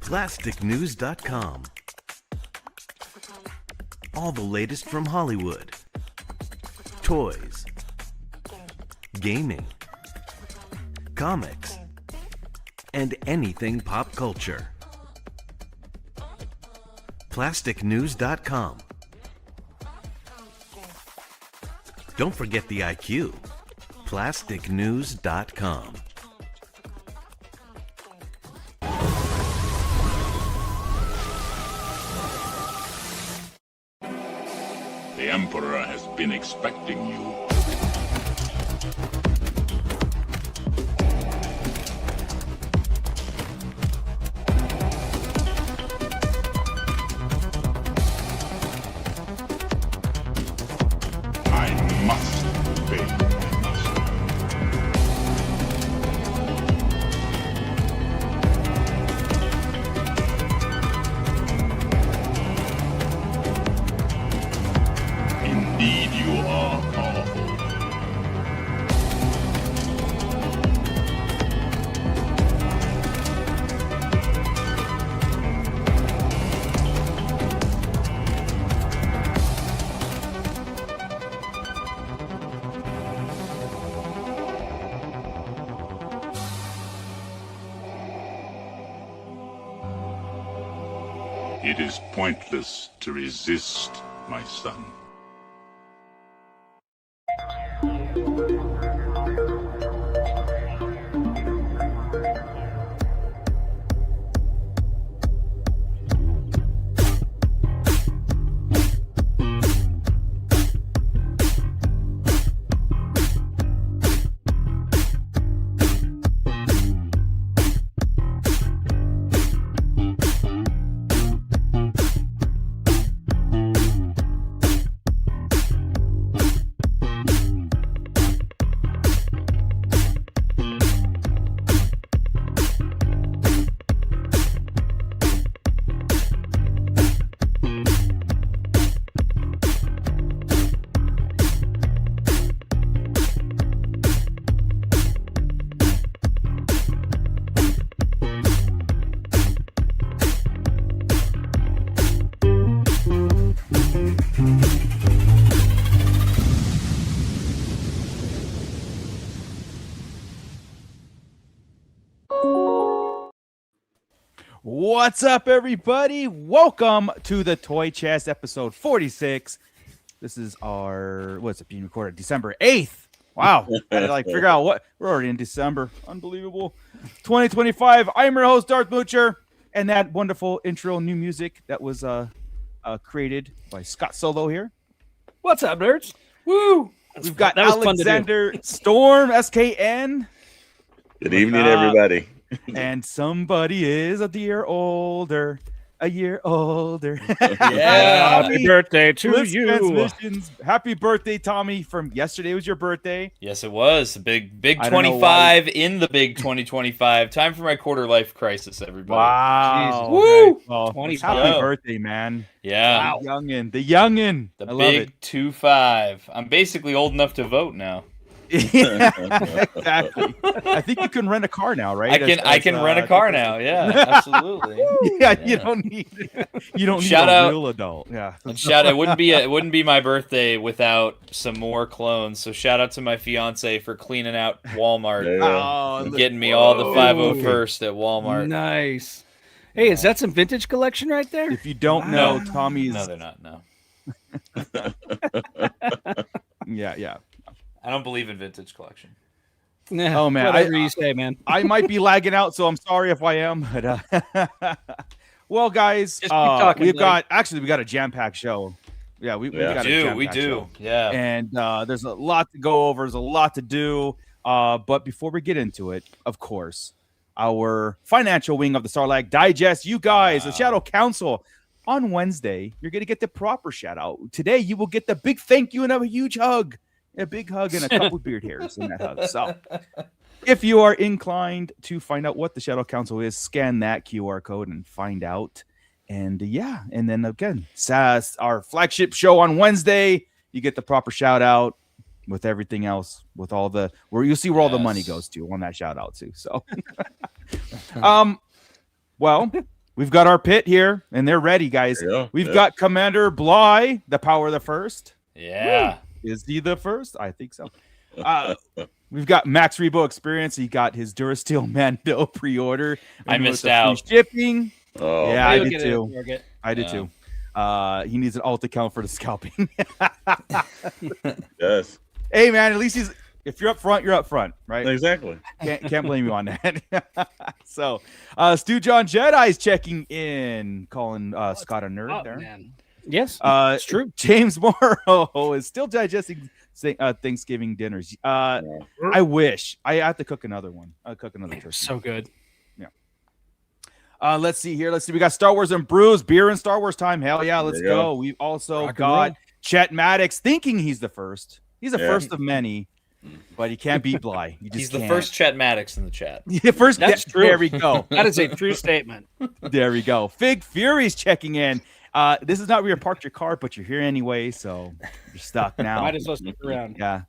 plasticnews.com. All the latest from Hollywood, toys, gaming, comics, and anything pop culture. plasticnews.com. Don't forget the IQ. plasticnews.com. The Emperor has been expecting you. I must obey my master. Indeed, you are powerful. It is pointless to resist, my son. What's up, everybody? Welcome to the Toy Chest episode 46. This is our, what's it being recorded? December 8th. Wow. I had to figure out what, we're already in December. Unbelievable. 2025. I'm your host, Darth Moocher. And that wonderful intro new music that was created by Scott Solo here. What's up, nerds? Woo! We've got Alexander Storm, SKN. Good evening, everybody. And somebody is a year older. Yeah, happy birthday to you. Happy birthday, Tommy. From yesterday was your birthday. Yes, it was. Big 25 in the big 2025. Time for my quarter life crisis, everybody. Wow. Woo! Well, 25. Happy birthday, man. Yeah. Wow. The youngin. The I love big it. 25. I'm basically old enough to vote now. Yeah, exactly. I think you can rent a car now, right? I can rent a car now. Yeah, absolutely. Yeah, you don't need a real adult. Yeah. And it wouldn't be my birthday without some more clones. So shout out to my fiance for cleaning out Walmart and getting me all the 501st at Walmart. Nice. Hey, is that some vintage collection right there? If you don't know, Tommy's. No, they're not. No. Yeah. I don't believe in vintage collection. Nah, oh man, whatever you say, man. I might be lagging out, so I'm sorry if I am. But well, guys, Just keep talking, we got a jam-packed show. Yeah, we got a jam-packed show. Yeah, and there's a lot to go over. There's a lot to do. But before we get into it, of course, our financial wing of the Sarlacc Digest, you guys, the Shadow Council. On Wednesday, you're going to get the proper shout out. Today, you will get the big thank you and a huge hug. A big hug and a couple beard hairs in that hug. So if you are inclined to find out what the Shadow Council is, scan that QR code and find out. And and then again, our flagship show on Wednesday, you get the proper shout out with everything else, with all the where you'll see where all the money goes to on that shout out too. So well, we've got our pit here, and they're ready, guys. We've got Commander Bly, the Power of the First. Yeah. Is he the first? I think so. We've got Max Rebo Experience. He got his Durasteel Mando pre-order. I missed out. Shipping. Oh, yeah, I did too. I did too. He needs an alt account for the scalping. Yes. Hey, man, at least if you're up front, you're up front, right? Exactly. Can't blame you on that. So, Stu John Jedi's checking in, calling Scott a nerd there. Man. Yes, it's true. James Morrow is still digesting Thanksgiving dinners. I wish I have to cook another one. I'll cook another turkey. So good. Yeah. Let's see here. We got Star Wars and Brews, beer and Star Wars time. Hell yeah, let's go. We've also got Chet Maddox thinking he's the first. He's the first of many, but he can't beat Bly. He's the first Chet Maddox in the chat. First, that's true. There we go. That is a true statement. There we go. Fig Fury's checking in. This is not where you parked your car, but you're here anyway, so you're stuck now. Might as well stick around. Yeah.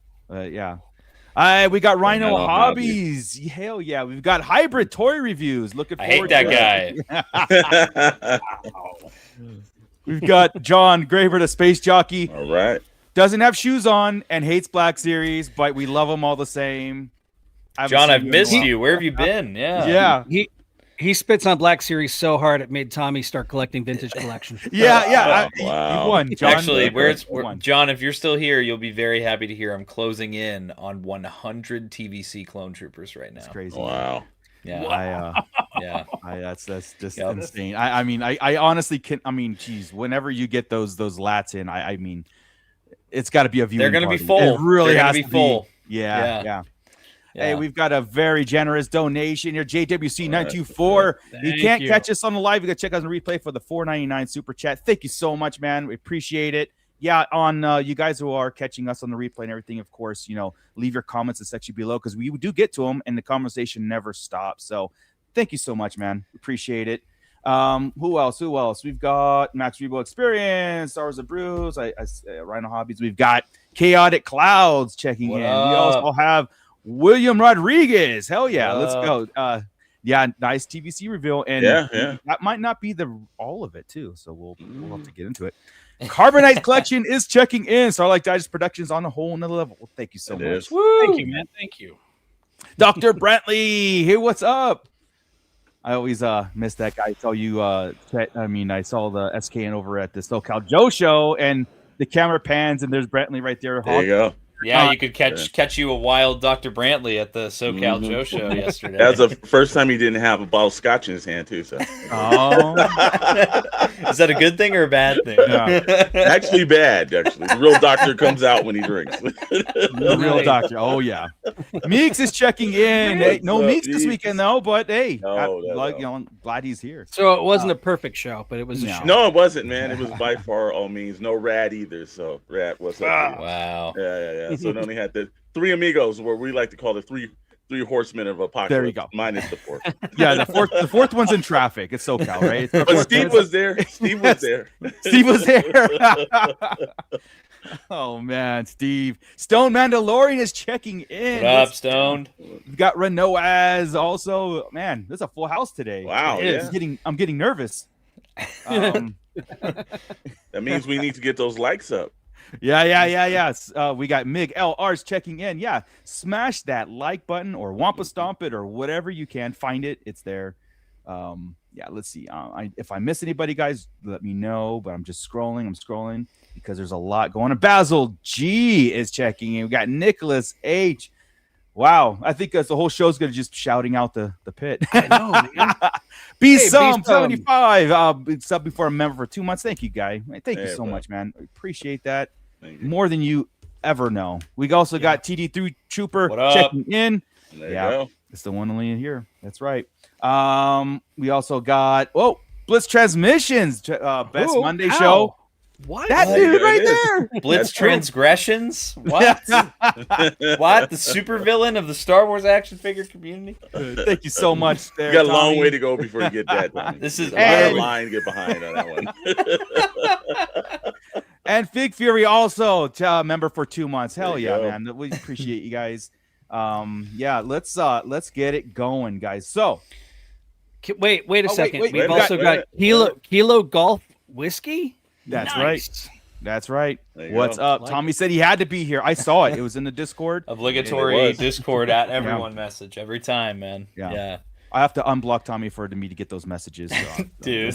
We got Rhino Hobbies. Hell yeah. We've got Hybrid Toy Reviews. Looking forward to that guy. We've got John Graver, the Space Jockey. All right. Doesn't have shoes on and hates Black Series, but we love them all the same. John, I've missed you. Where have you been? Yeah. He spits on Black Series so hard it made Tommy start collecting vintage collections. Yeah. Wow. You won, John. Actually, John, if you're still here, you'll be very happy to hear I'm closing in on 100 TVC clone troopers right now. That's crazy. Wow. Yeah. That's just insane. I mean, I honestly can. I mean, geez, whenever you get those lats in, I mean, it's got to be a viewing. They're going to be party. full. It really They're has to to be full. Yeah. Hey, we've got a very generous donation here. JWC924. You can't catch us on the live. You got to check out the replay for the $4.99 super chat. Thank you so much, man. We appreciate it. Yeah, on you guys who are catching us on the replay and everything, of course, leave your comments in the section below because we do get to them and the conversation never stops. So thank you so much, man. Appreciate it. Who else? We've got Max Rebo Experience, Star Wars and Brews, Rhino Hobbies. We've got Chaotic Clouds checking in. We also have William Rodriguez. Hell yeah, let's go. Nice TVC reveal, and that might not be all of it too. So we'll have to get into it. Carbonite Collection is checking in. Starlight Digest Productions on a whole nother level. Well, thank you so much. Thank you, man. Thank you, Dr. Brantley. Hey, what's up? I always miss that guy. Tell you, I saw the SKN over at the SoCal Joe show, and the camera pans, and there's Brantley right there. There you go. Yeah, you could catch you a wild Dr. Brantley at the SoCal Joe show yesterday. That was the first time he didn't have a bottle of scotch in his hand, too. So. Oh. Is that a good thing or a bad thing? Yeah. Actually, bad, actually. The real doctor comes out when he drinks. The real doctor. Oh, yeah. Meeks is checking in. Hey, no Meeks this weekend, though, but hey, I'm glad he's here. So it wasn't a perfect show, but it was a show. No, it wasn't, man. It was by far all means. No Rad either. So, Rad, what's up? Wow. Yeah. So it only had the three amigos, where we like to call the three horsemen of apocalypse. There you go. Minus the fourth. Yeah, the fourth one's in traffic. It's SoCal, right? But Steve was there. Steve was there. Oh man, Steve. Stone Mandalorian is checking in. What up, Stoned? We've got Renault as also. Man, there's a full house today. Wow. I'm getting nervous. That means we need to get those likes up. Yeah. We got Mig LR's checking in. Yeah, smash that like button or Wampa Stomp it or whatever you can. Find it. It's there. Let's see. If I miss anybody, guys, let me know. But I'm just scrolling. I'm scrolling because there's a lot going on. Basil G is checking in. We got Nicholas H. Wow, I think the whole show's gonna just shouting out the pit. I know, man. Some 75. Sub before a member for 2 months. Thank you, guy. Thank you so much, man. I appreciate that more than you ever know. We also got TD3 Trooper checking in. There you go. It's the one only here. That's right. We also got Blitz Transmissions best Monday show. What? That dude right there. Blitz Transgressions? What? What? The supervillain of the Star Wars action figure community? Thank you so much. There, you got a Tommy. long way to go before you get that. Tommy. This is a line to get behind on that one. And Fig Fury also member for 2 months. Hell yeah, man. We appreciate you guys. Let's get it going, guys. So Wait a Oh, second. wait, We've wait, also wait, got Kilo Golf Whiskey. That's Nice. right. That's right. There you What's go. up? Like Tommy said he had to be here. I saw it. It was in the Discord. Obligatory was. Discord at everyone message every time, man. Yeah. Yeah. I have to unblock Tommy for me to get those messages. So. Dude.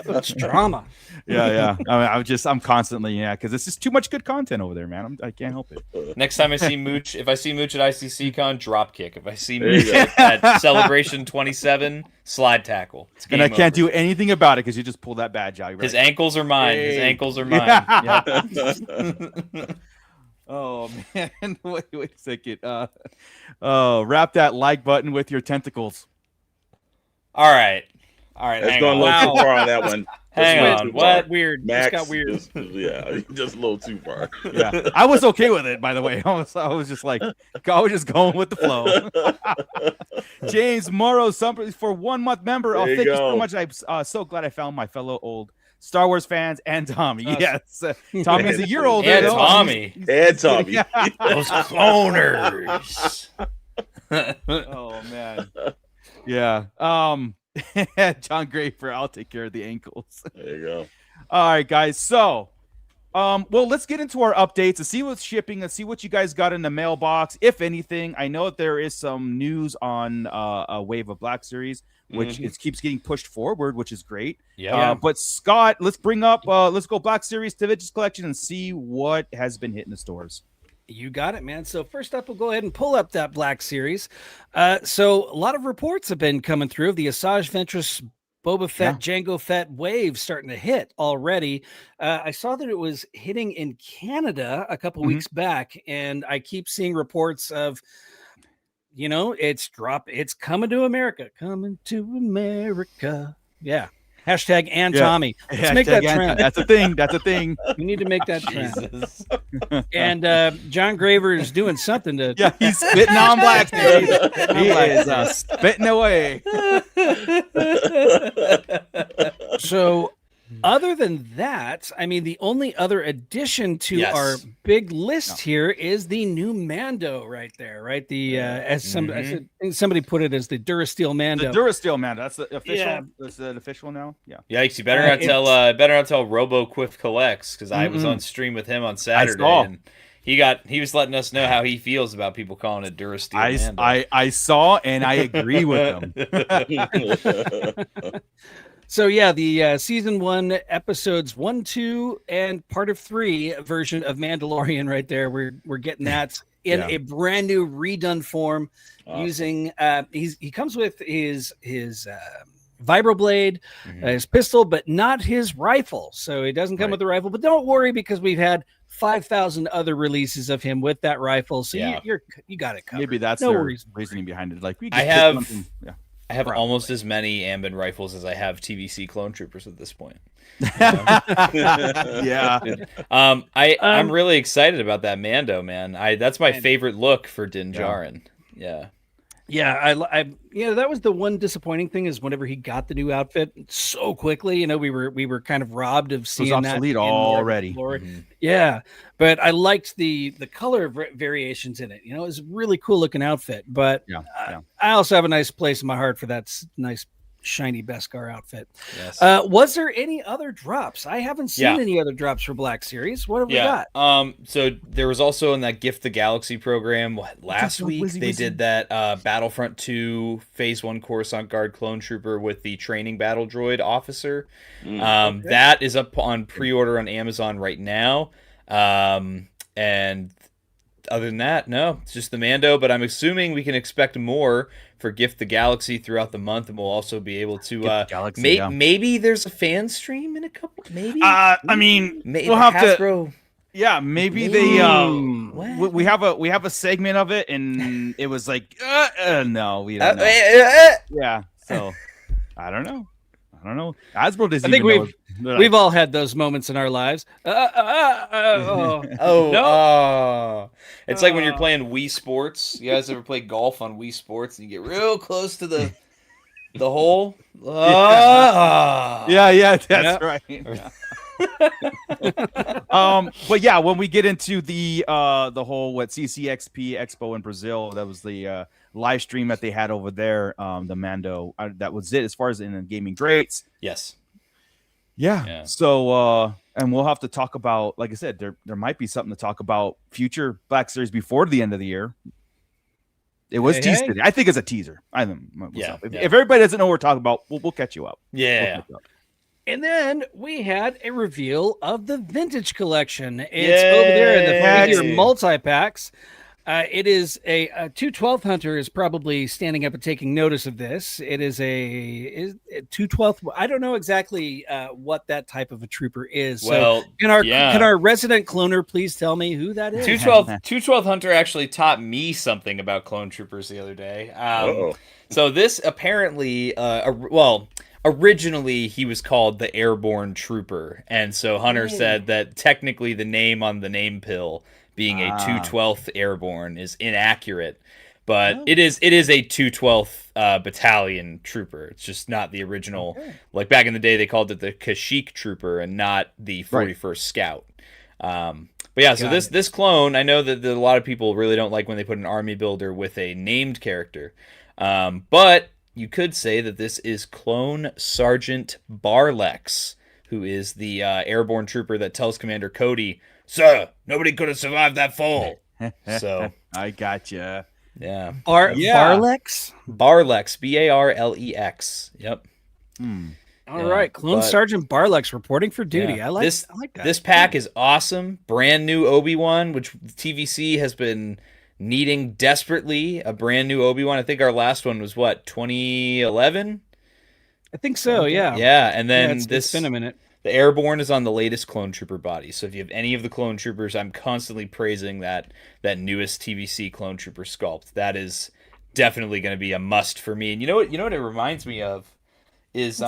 That's drama. Yeah. I mean, I'm constantly, because it's just too much good content over there, man. I can't help it. Next time I see Mooch, if I see Mooch at ICCCon, drop kick. If I see There you Mooch go. at Celebration 27, slide tackle. It's And I game can't over. do anything about it because you just pull that badge out. His Right? ankles are mine. His Hey. ankles are mine. Yep. Oh man, wait a second. Wrap that like button with your tentacles. All right. That's Hang going a on. little too far on that one. Hang That's on. way too far. What? Weird. Max This got weird. yeah, just a little too far. Yeah, I was okay with it. By the way, I was just like, I was just going with the flow. James Morrow, for 1 month member. Oh, There you thank you so go. much. I'm so glad I found my fellow old Star Wars fans and Tommy. Us. Yes, Tommy's a year older. And though. Tommy. And Tommy. Those cloners. Oh man. Yeah. John Grafer, I'll take care of the ankles. There you go. All right, guys. So, well, let's get into our updates and see what's shipping and see what you guys got in the mailbox, if anything. I know that there is some news on a Wave of Black series, which it keeps getting pushed forward, which is great. Yeah. But Scott, let's go Black Series to Vintage Collection and see what has been hitting the stores. You got it, man. So first up, we'll go ahead and pull up that Black Series. So a lot of reports have been coming through of the Asajj Ventress, Boba Fett, Jango Fett wave starting to hit already. I saw that it was hitting in Canada a couple weeks back, and I keep seeing reports of, it's coming to America, Yeah. Hashtag and Tommy. Let's make that trend. That's a thing. That's a thing. We need to make that trend. Jesus. And John Graver is doing something to. Yeah, he's spitting on Black Series. He is spitting away. So, other than that, I mean, the only other addition to our big list here is the new Mando right there, right? The as somebody put it as the Durasteel Mando. The Durasteel Mando. That's the official. Yeah. That's the official now. Yeah. Yikes! You better not tell Robo Quiff Collects, because I was on stream with him on Saturday, and he was letting us know how he feels about people calling it Durasteel Mando. I saw and I agree with him. So yeah, the season 1 episodes 1, 2, and part of 3 version of Mandalorian right there. We're getting that in a brand new redone form using he comes with his vibroblade, his pistol, but not his rifle. So he doesn't come with the rifle, but don't worry because we've had 5,000 other releases of him with that rifle. So you got it covered. Maybe that's no their worries. reasoning behind it. Like I have almost as many Ambin rifles as I have TVC clone troopers at this point. Yeah. I'm really excited about that Mando, man. That's my favorite look for Din Djarin. Yeah. Yeah, that was the one disappointing thing is whenever he got the new outfit so quickly, we were kind of robbed of seeing that obsolete already. Yeah, but I liked the color variations in it. It was a really cool looking outfit. But I also have a nice place in my heart for that nice shiny Beskar outfit. Yes. Was there any other drops? I haven't seen any other drops for Black Series. What have we got? So there was also in that Gift the Galaxy program last week. They did that Battlefront 2 Phase 1 Coruscant Guard clone trooper with the training battle droid officer. That is up on pre-order on Amazon right now. And other than that, no, it's just the Mando, but I'm assuming we can expect more for Gift the Galaxy throughout the month, and we'll also be able to maybe there's a fan stream in a couple, maybe. I mean, we'll have Hasbro. Yeah, maybe they we have a segment of it, and it was like no, we don't know. Yeah, so I don't know. Hasbro doesn't. I think we've all had those moments in our lives. It's like when you're playing Wii Sports. You guys ever play golf on Wii Sports and you get real close to the hole? Yeah, that's right. Yeah. But yeah, when we get into the whole CCXP Expo in Brazil, that was the live stream that they had over there. The Mando, that was it as far as in the gaming greats. Yes. Yeah. So and we'll have to talk about, like I said, there might be something to talk about future Black Series before the end of the year. It was teased today. I think it's a teaser. If everybody doesn't know what we're talking about, we'll catch you up. Yeah. And then we had a reveal of the vintage collection. It's over there in the figure multi-packs. It is a 212 Hunter is probably standing up and taking notice of this. It is a 212. I don't know exactly what that type of a trooper is. Well, so can our resident cloner please tell me who that is? 212 Hunter actually taught me something about clone troopers the other day. So this apparently, originally he was called the Airborne Trooper, and so Hunter said that technically the name on the name pill, being a 212th Airborne, is inaccurate, but it is a 212th battalion trooper. It's just not the original. Like back in the day, they called it the Kashyyyk Trooper and not the 41st Scout. But yeah, so this clone, I know that a lot of people really don't like when they put an army builder with a named character, but you could say that this is Clone Sergeant Barlex, who is the airborne trooper that tells Commander Cody, "Sir, nobody could have survived that fall." So I gotcha. Yeah. Barlex? Barlex, Barlex. Yep. All right, Clone Sergeant Barlex reporting for duty. Yeah. I like that. This pack is awesome. Brand new Obi-Wan, which TVC has been needing desperately. A brand new Obi-Wan. I think our last one was 2011? I think so, yeah. Yeah, and then it's been a minute. The Airborne is on the latest Clone Trooper body. So if you have any of the Clone Troopers, I'm constantly praising that newest TVC Clone Trooper sculpt. That is definitely going to be a must for me. And you know what it reminds me of is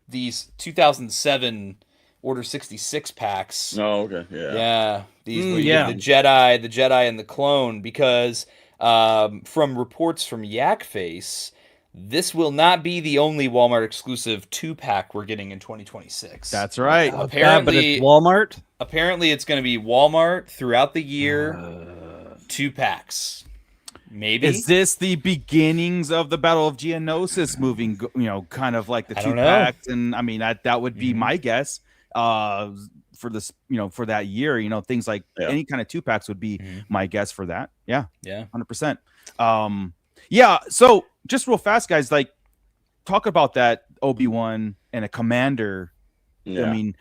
these 2007 Order 66 packs. Oh, okay. Yeah. Yeah. These where you get the Jedi and the clone, because from reports from Yak Face, this will not be the only Walmart exclusive 2-pack we're getting in 2026. That's right. Apparently, but it's Walmart. Apparently, it's going to be Walmart throughout the year. 2-packs. Maybe. Is this the beginnings of the Battle of Geonosis moving? Kind of like the 2-packs, and I mean that would be my guess. For this, for that year, things like any kind of 2-packs would be my guess for that. Yeah. 100%. Yeah. So just real fast, guys, like talk about that Obi-Wan and a commander. Yeah. I mean,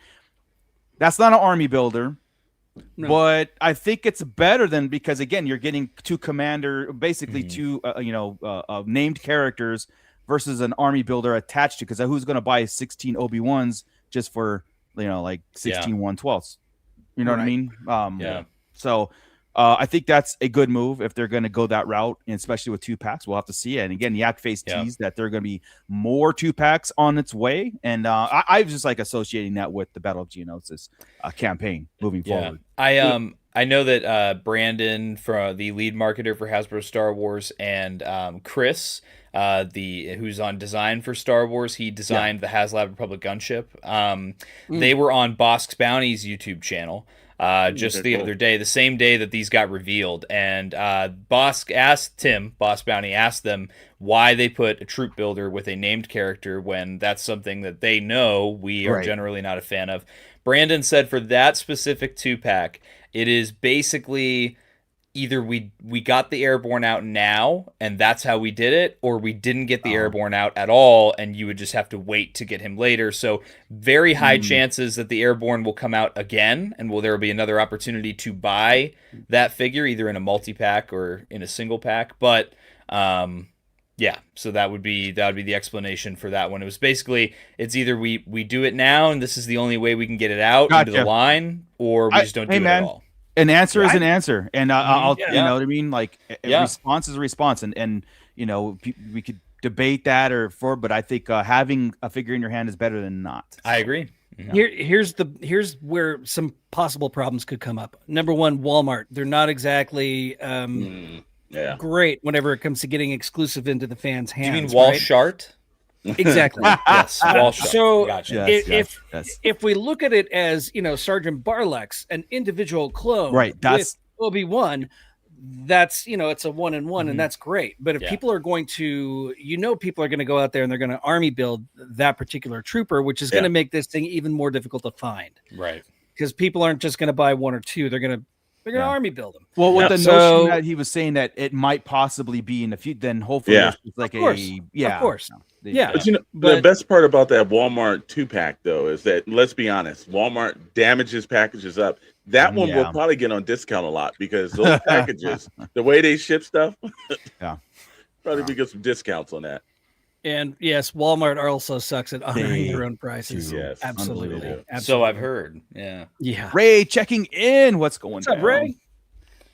that's not an army builder, but I think it's better than, because again, you're getting two two named characters versus an army builder attached to, because who's going to buy 16 Obi-Wans just for, like 16 1/12ths? You know what I mean? So I think that's a good move if they're going to go that route, and especially with 2-packs. We'll have to see it. And again, Yak Face teased that there are going to be more 2-packs on its way, and I was just like associating that with the Battle of Geonosis campaign moving forward. I know that Brandon, from the lead marketer for Hasbro Star Wars, and Chris, who's on design for Star Wars, he designed the HasLab Republic gunship. They were on Bosk's Bounty's YouTube channel just the other day, the same day that these got revealed, and Bosk Bounty asked them why they put a troop builder with a named character when that's something that they know we are generally not a fan of. Brandon said for that specific 2-pack, it is basically either we got the Airborne out now, and that's how we did it, or we didn't get the Airborne out at all, and you would just have to wait to get him later. So very high chances that the Airborne will come out again, and there will be another opportunity to buy that figure, either in a multi-pack or in a single pack. But so that would be the explanation for that one. It was basically, it's either we do it now, and this is the only way we can get it out into the line, or we just don't do it at all. An answer is an answer, and I'll you know what I mean. Like a response is a response, and we could debate that but I think having a figure in your hand is better than not. So. I agree. Here's where some possible problems could come up. Number one, Walmart. They're not exactly great whenever it comes to getting exclusive into the fans' hands. Do you mean Walshart? Exactly. Yes, wall shot. So Gotcha. if we look at it as, Sergeant Barlax, an individual clone, Right, that's with Obi-Wan, that's, it's a 1-in-1, and that's great. But if Yeah. people are going to, people are going to go out there and they're going to army build that particular trooper, which is going to make this thing even more difficult to find. Right. Because people aren't just going to buy one or two; they're going to army build them. well, with the notion that he was saying that it might possibly be in the future, then hopefully it's like of course. Yeah. But the best part about that Walmart 2-pack though is that, let's be honest, Walmart damages packages up. That one will probably get on discount a lot because those packages, the way they ship stuff, probably get some discounts on that. And yes, Walmart also sucks at honoring their own prices. Yes, absolutely. So I've heard. Yeah. Ray checking in. What's going What's up, Ray?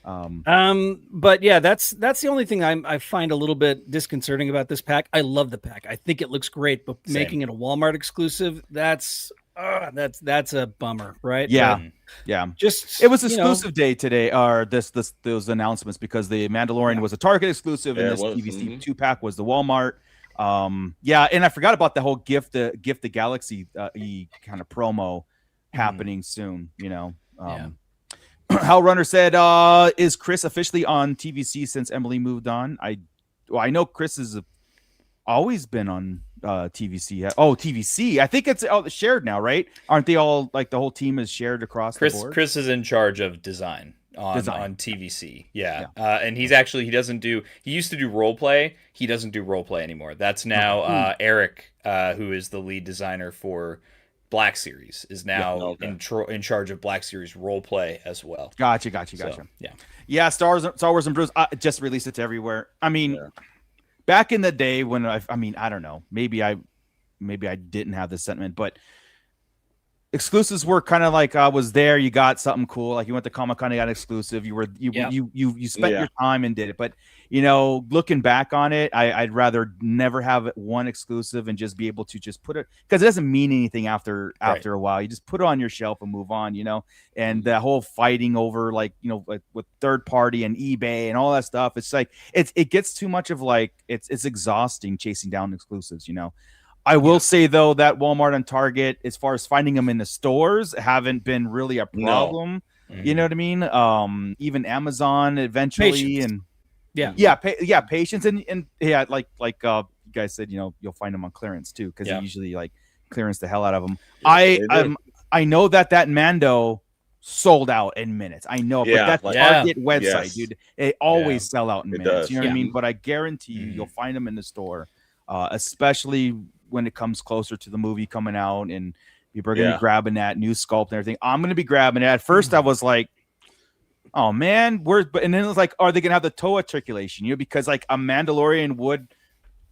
But yeah, that's the only thing I find a little bit disconcerting about this pack. I love the pack. I think it looks great, but making it a Walmart exclusive, that's a bummer, right? Yeah. But yeah. Just it was exclusive day today, or those announcements, because the Mandalorian was a Target exclusive, and this TVC 2-pack was the Walmart. And I forgot about the whole gift the Galaxy kind of promo happening soon. Hell Runner said, is Chris officially on TVC since Emily moved on? I know Chris has always been on TVC. TVC. I think it's shared now, right? Aren't they all, like, the whole team is shared across the board? Chris is in charge of design on TVC. Yeah. And he used to do role play. He doesn't do role play anymore. That's now Eric, who is the lead designer for Black Series, is now in charge of Black Series role play as well. Gotcha. So, yeah. Star Wars and Brews just released it to everywhere. I mean, back in the day when I don't know, maybe I didn't have this sentiment, but exclusives were kind of like, I was there, you got something cool, like you went to Comic-Con, you got an exclusive, you spent your time and did it. But looking back on it, I'd rather never have one exclusive and just be able to just put it, because it doesn't mean anything after a while. You just put it on your shelf and move on, and the whole fighting over like with third party and eBay and all that stuff, it's like it gets too much of, like, it's exhausting chasing down exclusives. I will say, though, that Walmart and Target, as far as finding them in the stores, haven't been really a problem. No. You know what I mean? Even Amazon eventually. Patience. And patience. And like you guys said, you'll find them on clearance too, because they usually like clearance the hell out of them. I know that Mando sold out in minutes. I know, but that Target website, dude, they always sell out in minutes. You know what I mean? But I guarantee you'll find them in the store, especially when it comes closer to the movie coming out and people are going to be grabbing that new sculpt and everything. I'm going to be grabbing it. At first I was like, oh man, and then it was like, are they going to have the toe articulation? Because like a Mandalorian would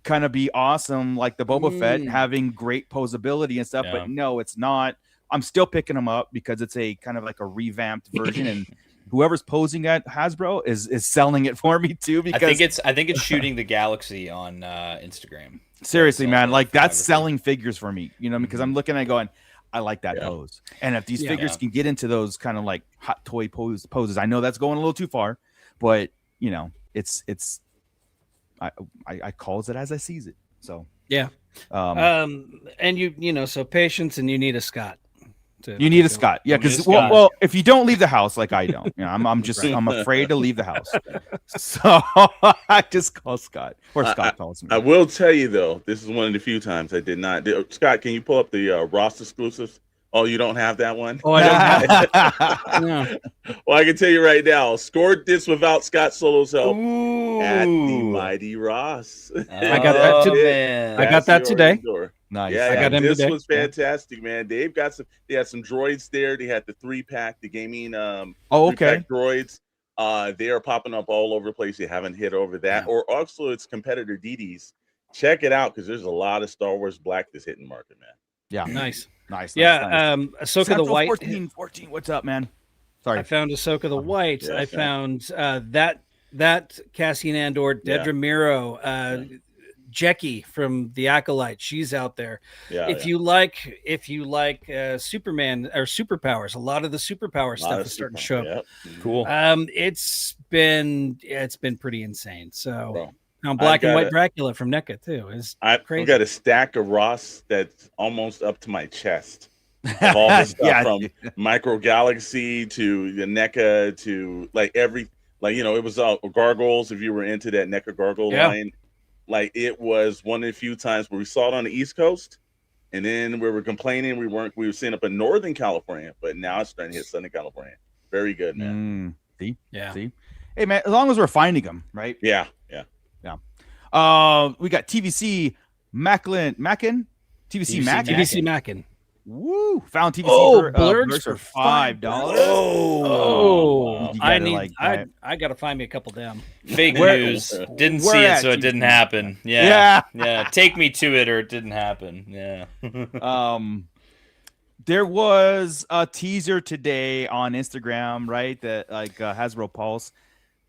kind of be awesome, like the Boba Fett, having great posability and stuff, but no, it's not. I'm still picking them up because it's a kind of like a revamped version, and whoever's posing at Hasbro is selling it for me too. Because I think it's shooting the Galaxy on Instagram. Seriously, man, like that's selling figures for me, because I'm looking at it going, I like that pose. And if these figures can get into those kind of like hot toy poses, I know that's going a little too far, but it's I calls it as I sees it. So and so patience, and you need a Scott. You need a Scott, because well, if you don't leave the house, like I don't, I'm afraid to leave the house, so I just call Scott, or Scott calls me. I will tell you though, this is one of the few times I did not. Scott, can you pull up the Ross exclusives? Oh, you don't have that one? Oh, I don't have it. No. Well, I can tell you right now, scored this without Scott Solo's help at the Mighty Ross. I got that today. I got that today. Nice. Yeah, I got him this today. was fantastic, man. They had some droids there. They had the 3-pack, the gaming 3-pack droids. They are popping up all over the place. You haven't hit over that. Or also its competitor DD's. Check it out, because there's a lot of Star Wars Black that's hitting market, man. Yeah. Nice. Yeah. Ahsoka Central the White. 14. What's up, man? Sorry. I found Ahsoka the White. I found that Cassian Andor, Dedra Miro, Jecki from the Acolyte. She's out there. If you like Superman or superpowers, a lot of the superpower stuff is starting to show up. Cool. It's been pretty insane. So Now, black and white Dracula from NECA too is crazy. I've got a stack of Ross that's almost up to my chest. Of all the stuff from Micro Galaxy to the NECA to it was Gargoyles. If you were into that NECA Gargoyle line, it was one of the few times where we saw it on the East Coast, and then we were complaining we were seeing up in Northern California, but now it's starting to hit Southern California. Very good, man. See, hey man, as long as we're finding them, right? Yeah. We got TVC Mackin. TVC Mackin. Woo! Found TVC blurgs for $5. I gotta find me a couple of them. Fake news. Didn't see it, so it didn't happen. Yeah. Take me to it, or it didn't happen. Yeah. There was a teaser today on Instagram, right? That Hasbro Pulse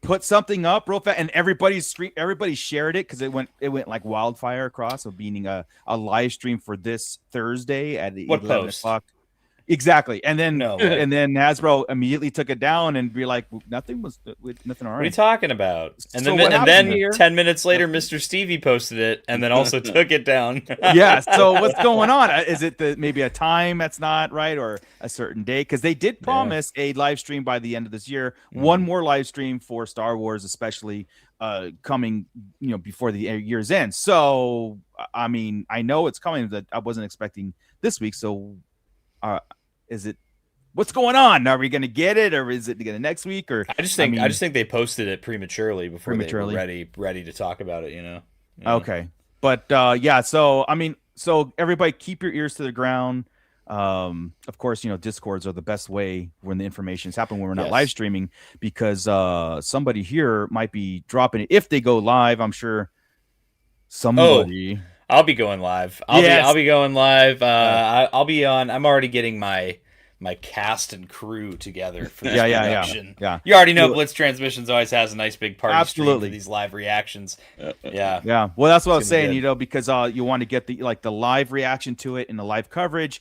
put something up real fast, and everybody shared it because it went like wildfire across, of being a live stream for this Thursday at 11 o'clock. Exactly. And then Hasbro immediately took it down and be like, nothing already. What are you talking about? And then 10 minutes later, Mr. Stevie posted it and then also took it down. Yeah. So what's going on? Is it maybe a time that's not right, or a certain day? Because they did promise a live stream by the end of this year. One more live stream for Star Wars, especially coming, before the year's end. So, I mean, I know it's coming, that I wasn't expecting this week. So, is it? What's going on? Are we going to get it, or is it going to next week? Or I just think they posted it prematurely before they were ready to talk about it. Yeah. Okay, but So so everybody, keep your ears to the ground. Of course, Discords are the best way when the information is happening when we're not live streaming, because somebody here might be dropping it if they go live. I'm sure somebody. I'll be going live. I'll be going live. I'll be on. I'm already getting my cast and crew together for this production. Yeah. You already know Blitz Transmissions always has a nice big party stream for these live reactions. Yeah. Well, that's what I was saying, because you want to get the live reaction to it and the live coverage.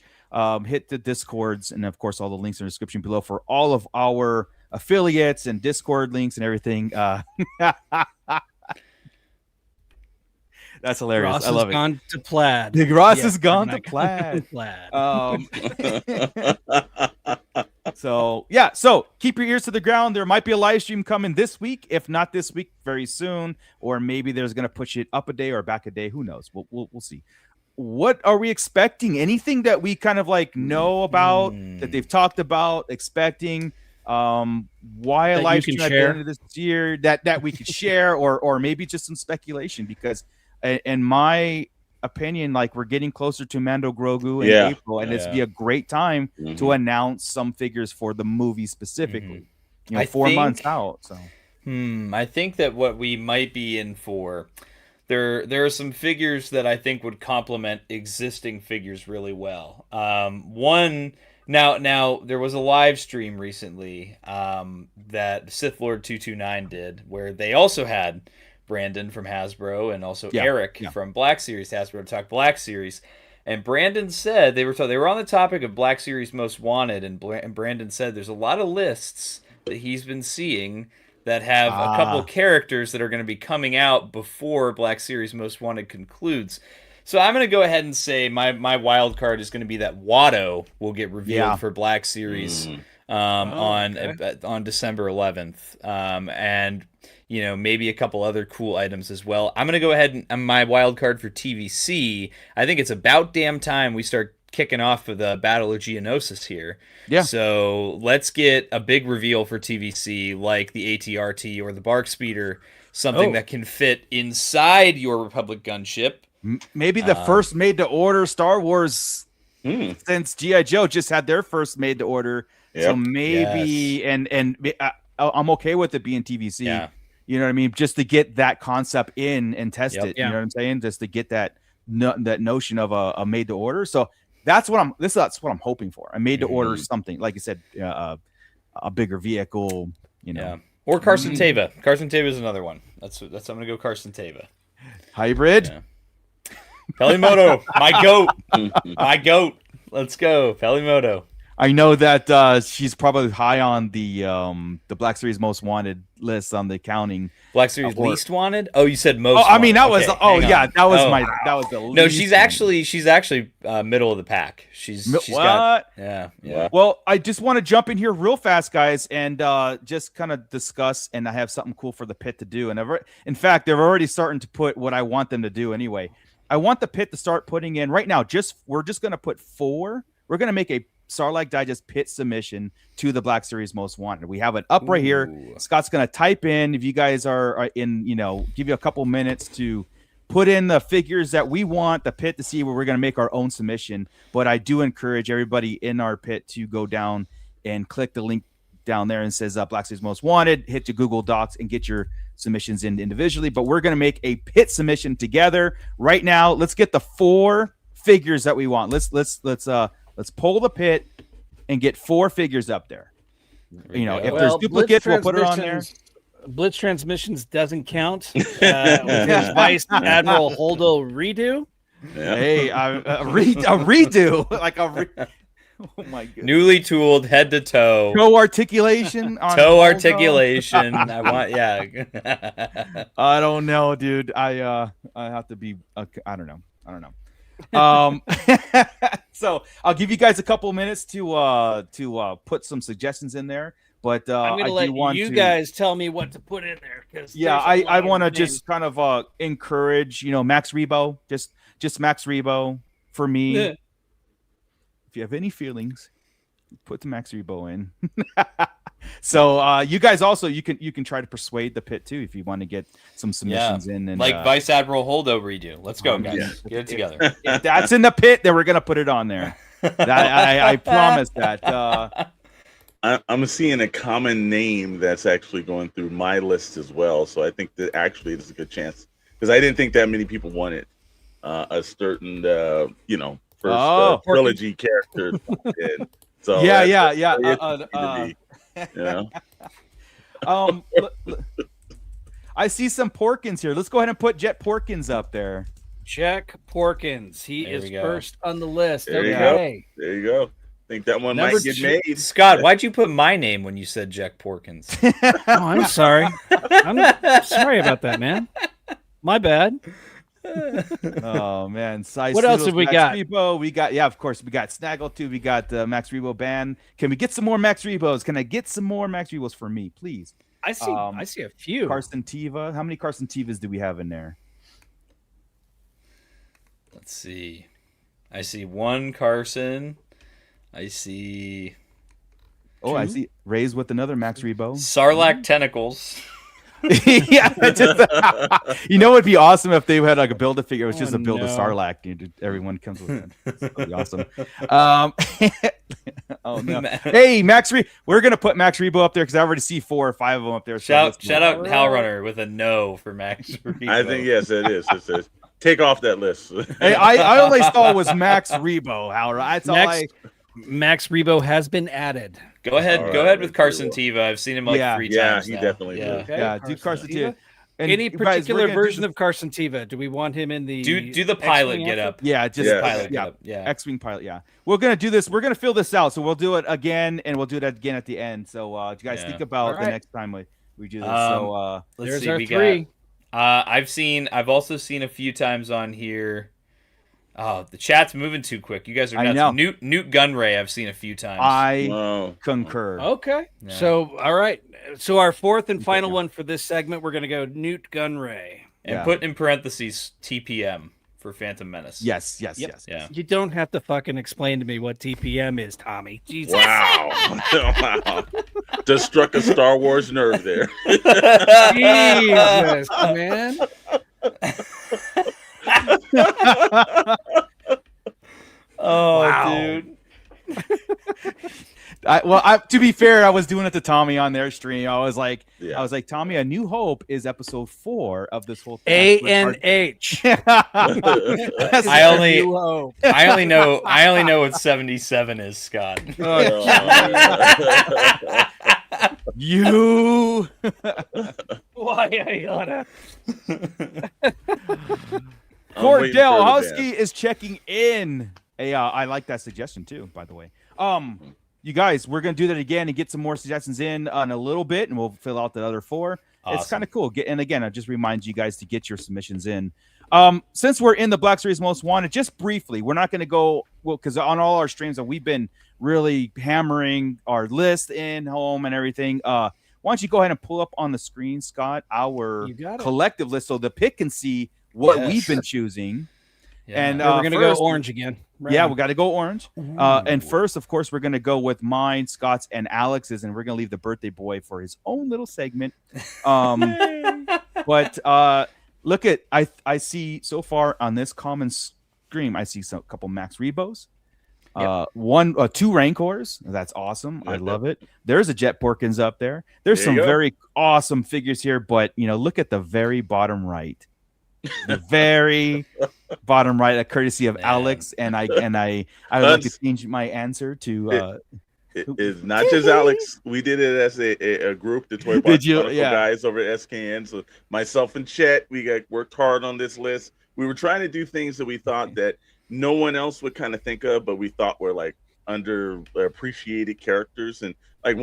Hit the Discords, and of course all the links in the description below for all of our affiliates and Discord links and everything. That's hilarious. Ross I love has gone to plaid. Ross has gone to plaid. So keep your ears to the ground. There might be a live stream coming this week. If not this week, very soon. Or maybe there's going to push it up a day or back a day. Who knows? We'll see. What are we expecting? Anything that we kind of know about, that they've talked about, expecting? Why a live stream at the end of this year that we could share, or maybe just some speculation, because in my opinion, we're getting closer to Mando Grogu in April, and it's be a great time to announce some figures for the movie specifically. 4 months out. So I think that what we might be in for, there are some figures that I think would complement existing figures really well. One, now there was a live stream recently that Sith Lord 229 did, where they also had Brandon from Hasbro and also Eric from Black Series Hasbro to talk Black Series. And Brandon said they were on the topic of Black Series Most Wanted, and Brandon said there's a lot of lists that he's been seeing that have a couple of characters that are going to be coming out before Black Series Most Wanted concludes. So I'm going to go ahead and say my wild card is going to be that Watto will get revealed for Black Series on December 11th. And maybe a couple other cool items as well. I'm going to go ahead and my wild card for TVC. I think it's about damn time we start kicking off of the Battle of Geonosis here. Yeah. So let's get a big reveal for TVC, like the ATRT or the Bark Speeder, something that can fit inside your Republic gunship. Maybe the first made-to-order Star Wars since G.I. Joe just had their first made-to-order. Yep. So maybe, and I'm okay with it being TVC. Yeah. You know what I mean? Just to get that concept in and test it. You know what I'm saying? Just to get that notion of a made-to-order. So that's what I'm hoping for. I made-to-order something, like you said, a bigger vehicle. Yeah. Or Carson Teva. Carson Teva is another one. That's I'm gonna go Carson Teva. Hybrid. Yeah. Pelimoto, my goat. Let's go, Pelimoto. I know that she's probably high on the Black Series Most Wanted list on the accounting. Black Series least wanted. Oh, you said most. Oh, I mean that wanted. was. Okay, Oh hang yeah, on. that was Oh. my. That was the. No, least she's actually middle of the pack. She's what? got yeah. Well, I just want to jump in here real fast, guys, and just kind of discuss. And I have something cool for the pit to do. And in fact, they're already starting to put what I want them to do anyway. I want the pit to start putting in right now. We're just going to put 4. We're going to make a Sarlacc Digest pit submission to the Black Series Most Wanted. We have it up right here. Scott's going to type in, if you guys are in, give you a couple minutes to put in the figures that we want the pit to see, where we're going to make our own submission. But I do encourage everybody in our pit to go down and click the link down there and says Black Series Most Wanted, hit your Google Docs and get your submissions in individually. But we're going to make a pit submission together right now. Let's get the 4 figures that we want. Let's pull the pit and get 4 figures up there. If there's duplicates, we'll put it on there. Blitz Transmissions doesn't count. With his Vice Admiral Holdo redo. Yeah. Hey, a redo. Oh my goodness. Newly tooled head to toe. Toe articulation. Toe articulation. I want, yeah. I don't know, dude. I have to be. I don't know. So I'll give you guys a couple minutes to put some suggestions in there. But I'm gonna let you guys tell me what to put in there, because I want to just kind of encourage, Max Rebo, just Max Rebo for me. Yeah. If you have any feelings, put the Max Rebo in. So you guys also you can try to persuade the pit too if you want to get some submissions in, and like Vice Admiral Holdo redo. Let's go, guys. Get it together. If that's in the pit, then we're gonna put it on there. I promise that. I'm seeing a common name that's actually going through my list as well, so I think that actually there's a good chance, because I didn't think that many people wanted a certain first trilogy character. So I see some Porkins here. Let's go ahead and put Jet Porkins up there. Jack Porkins. He is first on the list. There you go. Think that one might get made. Scott, why'd you put my name when you said Jack Porkins? Oh, I'm sorry. I'm sorry about that, man. My bad. Oh man, what else have we got? Rebo. We got, of course, we got Snaggletooth. We got Max Rebo band. Can we get some more Max Rebos? Can I get some more Max Rebos for me, please? I see a few. Carson Teva. How many Carson Tevas do we have in there? Let's see. I see 1 Carson. I see. Oh, 2? I see Rays with another Max Rebo. Sarlacc tentacles. Yeah, it'd be awesome if they had like a build a figure. It was just a build of Sarlacc. Everyone comes with it. That'd be awesome. Oh no! Hey, we're gonna put Max Rebo up there because I already see 4 or 5 of them up there. So shout out Hal Runner with a no for Max Rebo. I think yes, it is. It says take off that list. Hey, I only saw it was Max Rebo. Hal, that's all. Max Rebo has been added. Go ahead with Carson Teva. I've seen him 3 times. Yeah, he now. definitely did. Okay, yeah, do Carson Teva. Any particular version of Carson Teva? Do we want him in the do the pilot X-Wing get up? Yeah, just pilot get up. Yeah, X-Wing pilot. Yeah, we're gonna do this. We're gonna fill this out, so we'll do it again, and we'll do it again at the end. So you guys think about the next time we do this. So let's see. Our 3. I've also seen a few times on here. Oh, the chat's moving too quick. You guys are nuts. Newt Gunray I've seen a few times. I concur. Okay. Yeah. So, all right. So our 4th and final one for this segment, we're going to go Newt Gunray. And put in parentheses TPM for Phantom Menace. Yes. Yeah. You don't have to fucking explain to me what TPM is, Tommy. Jesus. Wow. Wow. Just struck a Star Wars nerve there. Jesus, man. Oh, dude. To be fair, I was doing it to Tommy on their stream. I was like, Tommy, A New Hope is episode 4 of this whole thing. ANH. I only know what 77 is, Scott. You. Why I gotta. Cordell Husky is checking in. Hey, I like that suggestion too, by the way. you guys, we're gonna do that again and get some more suggestions in a little bit, and we'll fill out the other 4. Awesome. It's kind of cool. And again, I just remind you guys to get your submissions in. Since we're in the Black Series Most Wanted, just briefly, we're not going to go because on all our streams that we've been really hammering our list in home and everything. Why don't you go ahead and pull up on the screen, Scott, our collective list so the pick can see what we've been choosing. Yeah. And we're gonna go orange again. Right. Yeah, we got to go orange. And first, of course, we're gonna go with mine, Scott's, and Alex's, and we're gonna leave the birthday boy for his own little segment. But look at I see so far on this common screen, I see a couple Max Rebos, 2 Rancors. That's awesome. I love it. There's a Jet Porkins up there. There's some very awesome figures here, but look at the very bottom right. The very bottom right, a courtesy of Alex, and I would like to change my answer to it's not just Alex. We did it as a group, the Toy Box guys over at SKN. So myself and Chet, we worked hard on this list. We were trying to do things that we thought that no one else would kind of think of, but we thought were like underappreciated characters, and like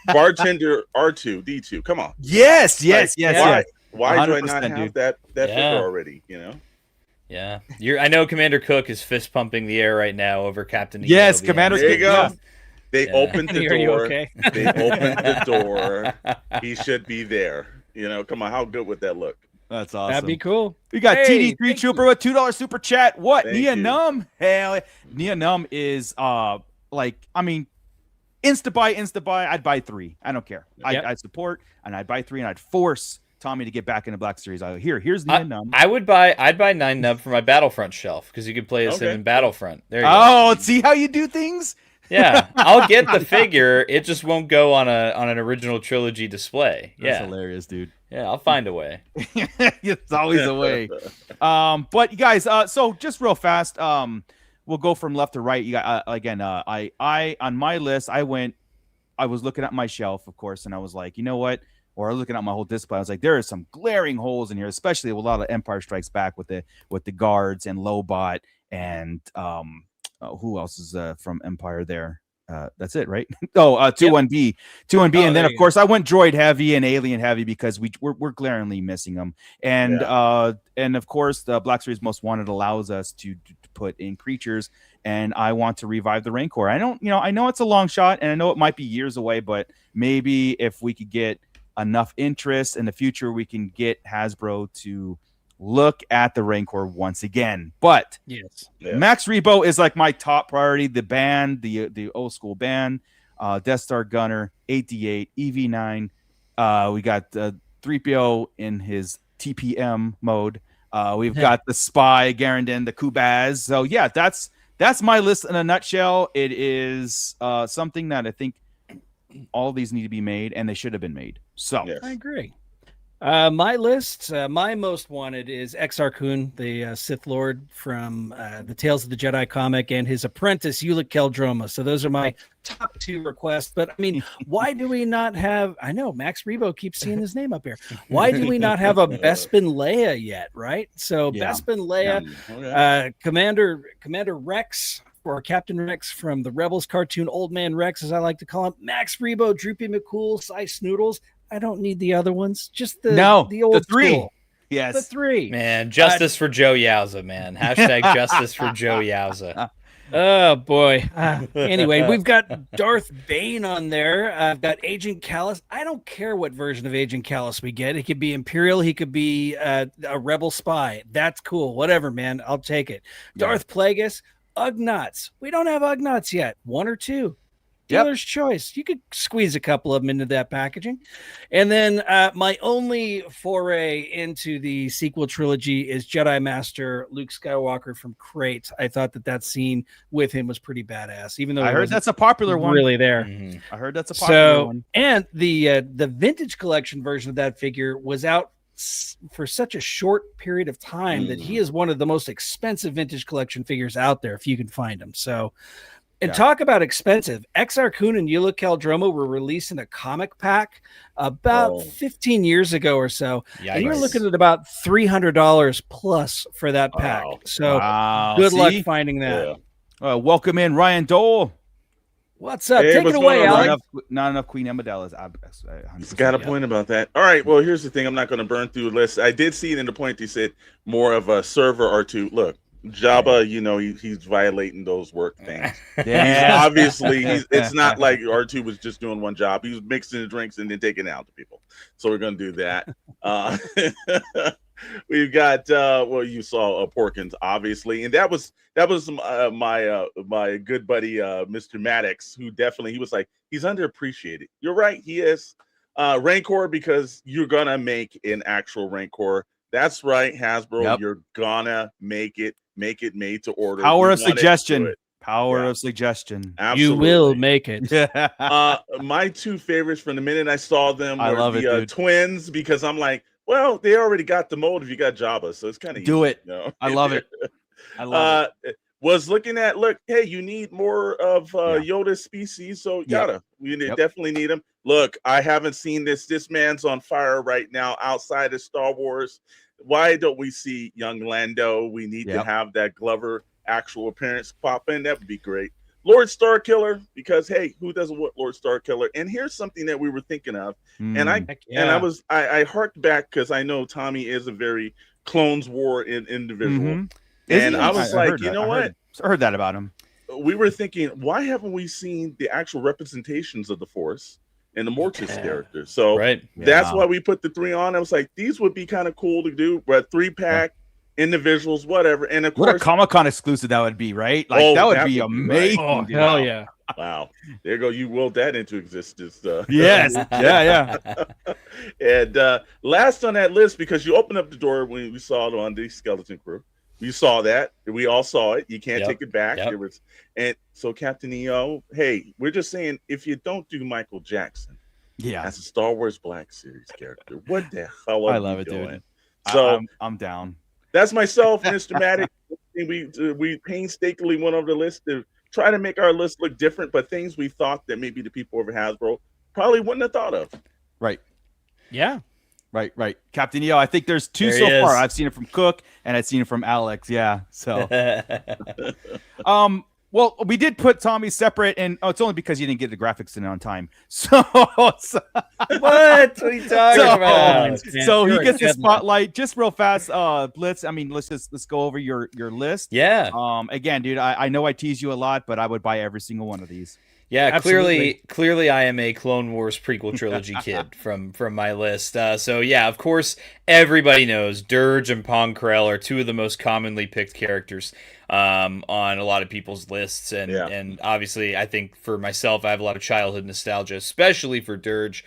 bartender R2D2. Come on. Yes. Why do I not have that figure already? Yeah, I know Commander Cook is fist pumping the air right now over Captain. Yes, Commander. There you go. They opened the door. Are you okay? They opened the door. He should be there. Come on, how good would that look? That's awesome. That'd be cool. We got TD3 Trooper with $2 super chat. What? Thank Nia you. Num? Hell, Nia Num is insta buy. I'd buy 3. I don't care. I'd support, and I'd buy 3, and I'd force Tommy to get back in the Black Series. Here's Nia Num. I'd buy 9 Nub for my Battlefront shelf because you could play as him in Battlefront. There you go. See how you do things? Yeah, I'll get the figure. It just won't go on an original trilogy display. That's hilarious, dude. Yeah, I'll find a way. It's always a way. But you guys, so just real fast, we'll go from left to right. You got I on my list, I was looking at my shelf, of course, and I was like, you know what? Or looking at my whole display, I was like, there are some glaring holes in here, especially with a lot of Empire Strikes Back with the guards and Lobot and who else is from Empire there? That's it, right? 2-1B, and then of course I went droid heavy and alien heavy because we're glaringly missing them, and of course the Black Series Most Wanted allows us to put in creatures, and I want to revive the Rancor. I know it's a long shot, and I know it might be years away, but maybe if we could get enough interest in the future, we can get Hasbro to look at the Rancor once again. But Max Rebo is like my top priority. The band, the old school band, Death Star Gunner, 8D8, EV9. We got 3PO in his TPM mode. We've got the Spy, Garandin, the Kubaz. So yeah, that's my list in a nutshell. It is something that I think all of these need to be made, and they should have been made. So I agree. My list, my most wanted is Exar Kun, the Sith Lord from the Tales of the Jedi comic, and his apprentice Ulic Qel-Droma. So those are my top 2 requests. But I mean, why do we not have? I know Max Rebo keeps seeing his name up here. Why do we not have a Bespin Leia yet? Right. So Bespin Leia, Commander Rex. Or Captain Rex from the Rebels cartoon, Old Man Rex, as I like to call him, Max Rebo, Droopy McCool, Cy Snoodles. I don't need the other ones. Just the old 3. School. Yes. The 3. Man, justice for Joe Yowza, man. Hashtag justice for Joe Yowza. Oh, boy. Anyway, we've got Darth Bane on there. I've got Agent Callus. I don't care what version of Agent Callus we get. He could be Imperial. He could be a Rebel spy. That's cool. Whatever, man. I'll take it. Darth Plagueis. Ugnaughts. We don't have Ugnaughts yet. 1 or 2. Dealer's choice. You could squeeze a couple of them into that packaging. And then my only foray into the sequel trilogy is Jedi Master Luke Skywalker from Crate. I thought that scene with him was pretty badass, even though I heard that's a popular one. Really there. Mm-hmm. I heard that's a popular one. And the vintage collection version of that figure was out for such a short period of time that he is one of the most expensive vintage collection figures out there if you can find them. So, and talk about expensive. Exar Kun and Ulic Qel-Droma were released in a comic pack about 15 years ago or so. Yikes. And you're looking at about $300 plus for that pack. So good luck finding that. Welcome in Ryan Dole. What's up? Hey, Take what's it away, going on, Alex. Not enough Queen Amendella's. He's got a point about that. All right. Well, here's the thing. I'm not going to burn through the list. I did see it in the point he said more of a server or two. Look, Jabba, he's violating those work things. Yeah. It's not like R2 was just doing one job. He was mixing the drinks and then taking it out to people. So we're going to do that. We've got you saw Porkins, obviously, and that was my good buddy Mr. Maddox, who he was like, he's underappreciated. You're right, he is. Rancor, because you're gonna make an actual Rancor. That's right, Hasbro. Yep. You're gonna make it made to order. Power of suggestion. Power of suggestion. Absolutely. You will make it. My two favorites from the minute I saw them were the twins, because I'm like, well, they already got the mold if you got Jabba, so it's kind of do easy, it. I love it. I love it. Was looking at, hey, you need more of Yoda species, so we definitely need him. Look, I haven't seen this. This man's on fire right now outside of Star Wars. Why don't we see young Lando? We need to have that Glover actual appearance pop in. That would be great. Lord Starkiller, because hey, who doesn't want Lord Starkiller? And here's something that we were thinking of, and I harked back because I know Tommy is a very Clones War individual, and I was like, you know what? I heard that about him. We were thinking, why haven't we seen the actual representations of the Force and the Mortis characters? So that's why we put the 3 on. I was like, these would be kind of cool to do, but 3-pack. Individuals, whatever, and of course, what a Comic-Con exclusive that would be, right? Like that would be amazing. Right. Oh, hell yeah! Wow, there you go. You willed that into existence. Yes, yeah. And last on that list, because you opened up the door when we saw it on the Skeleton Crew, you saw that. We all saw it. You can't take it back. There was, and so Captain EO. Hey, we're just saying, if you don't do Michael Jackson, as a Star Wars Black Series character, what the hell are you doing? Dude. So I'm down. That's myself, Mr. Maddox. We painstakingly went over the list to try to make our list look different, but things we thought that maybe the people over Hasbro probably wouldn't have thought of. Right. Yeah. Right. Captain EO, I think there's 2 so far. I've seen it from Cook and I've seen it from Alex. Yeah. So well, we did put Tommy separate, and it's only because you didn't get the graphics in on time. So what are you talking about? So he gets the spotlight just real fast. Blitz. I mean, let's go over your list. Yeah. Again, dude, I know I tease you a lot, but I would buy every single one of these. Yeah, clearly I am a Clone Wars prequel trilogy kid from my list. So yeah, of course, everybody knows Dirge and Pong Krell are 2 of the most commonly picked characters on a lot of people's lists, and obviously I think for myself I have a lot of childhood nostalgia, especially for Dirge.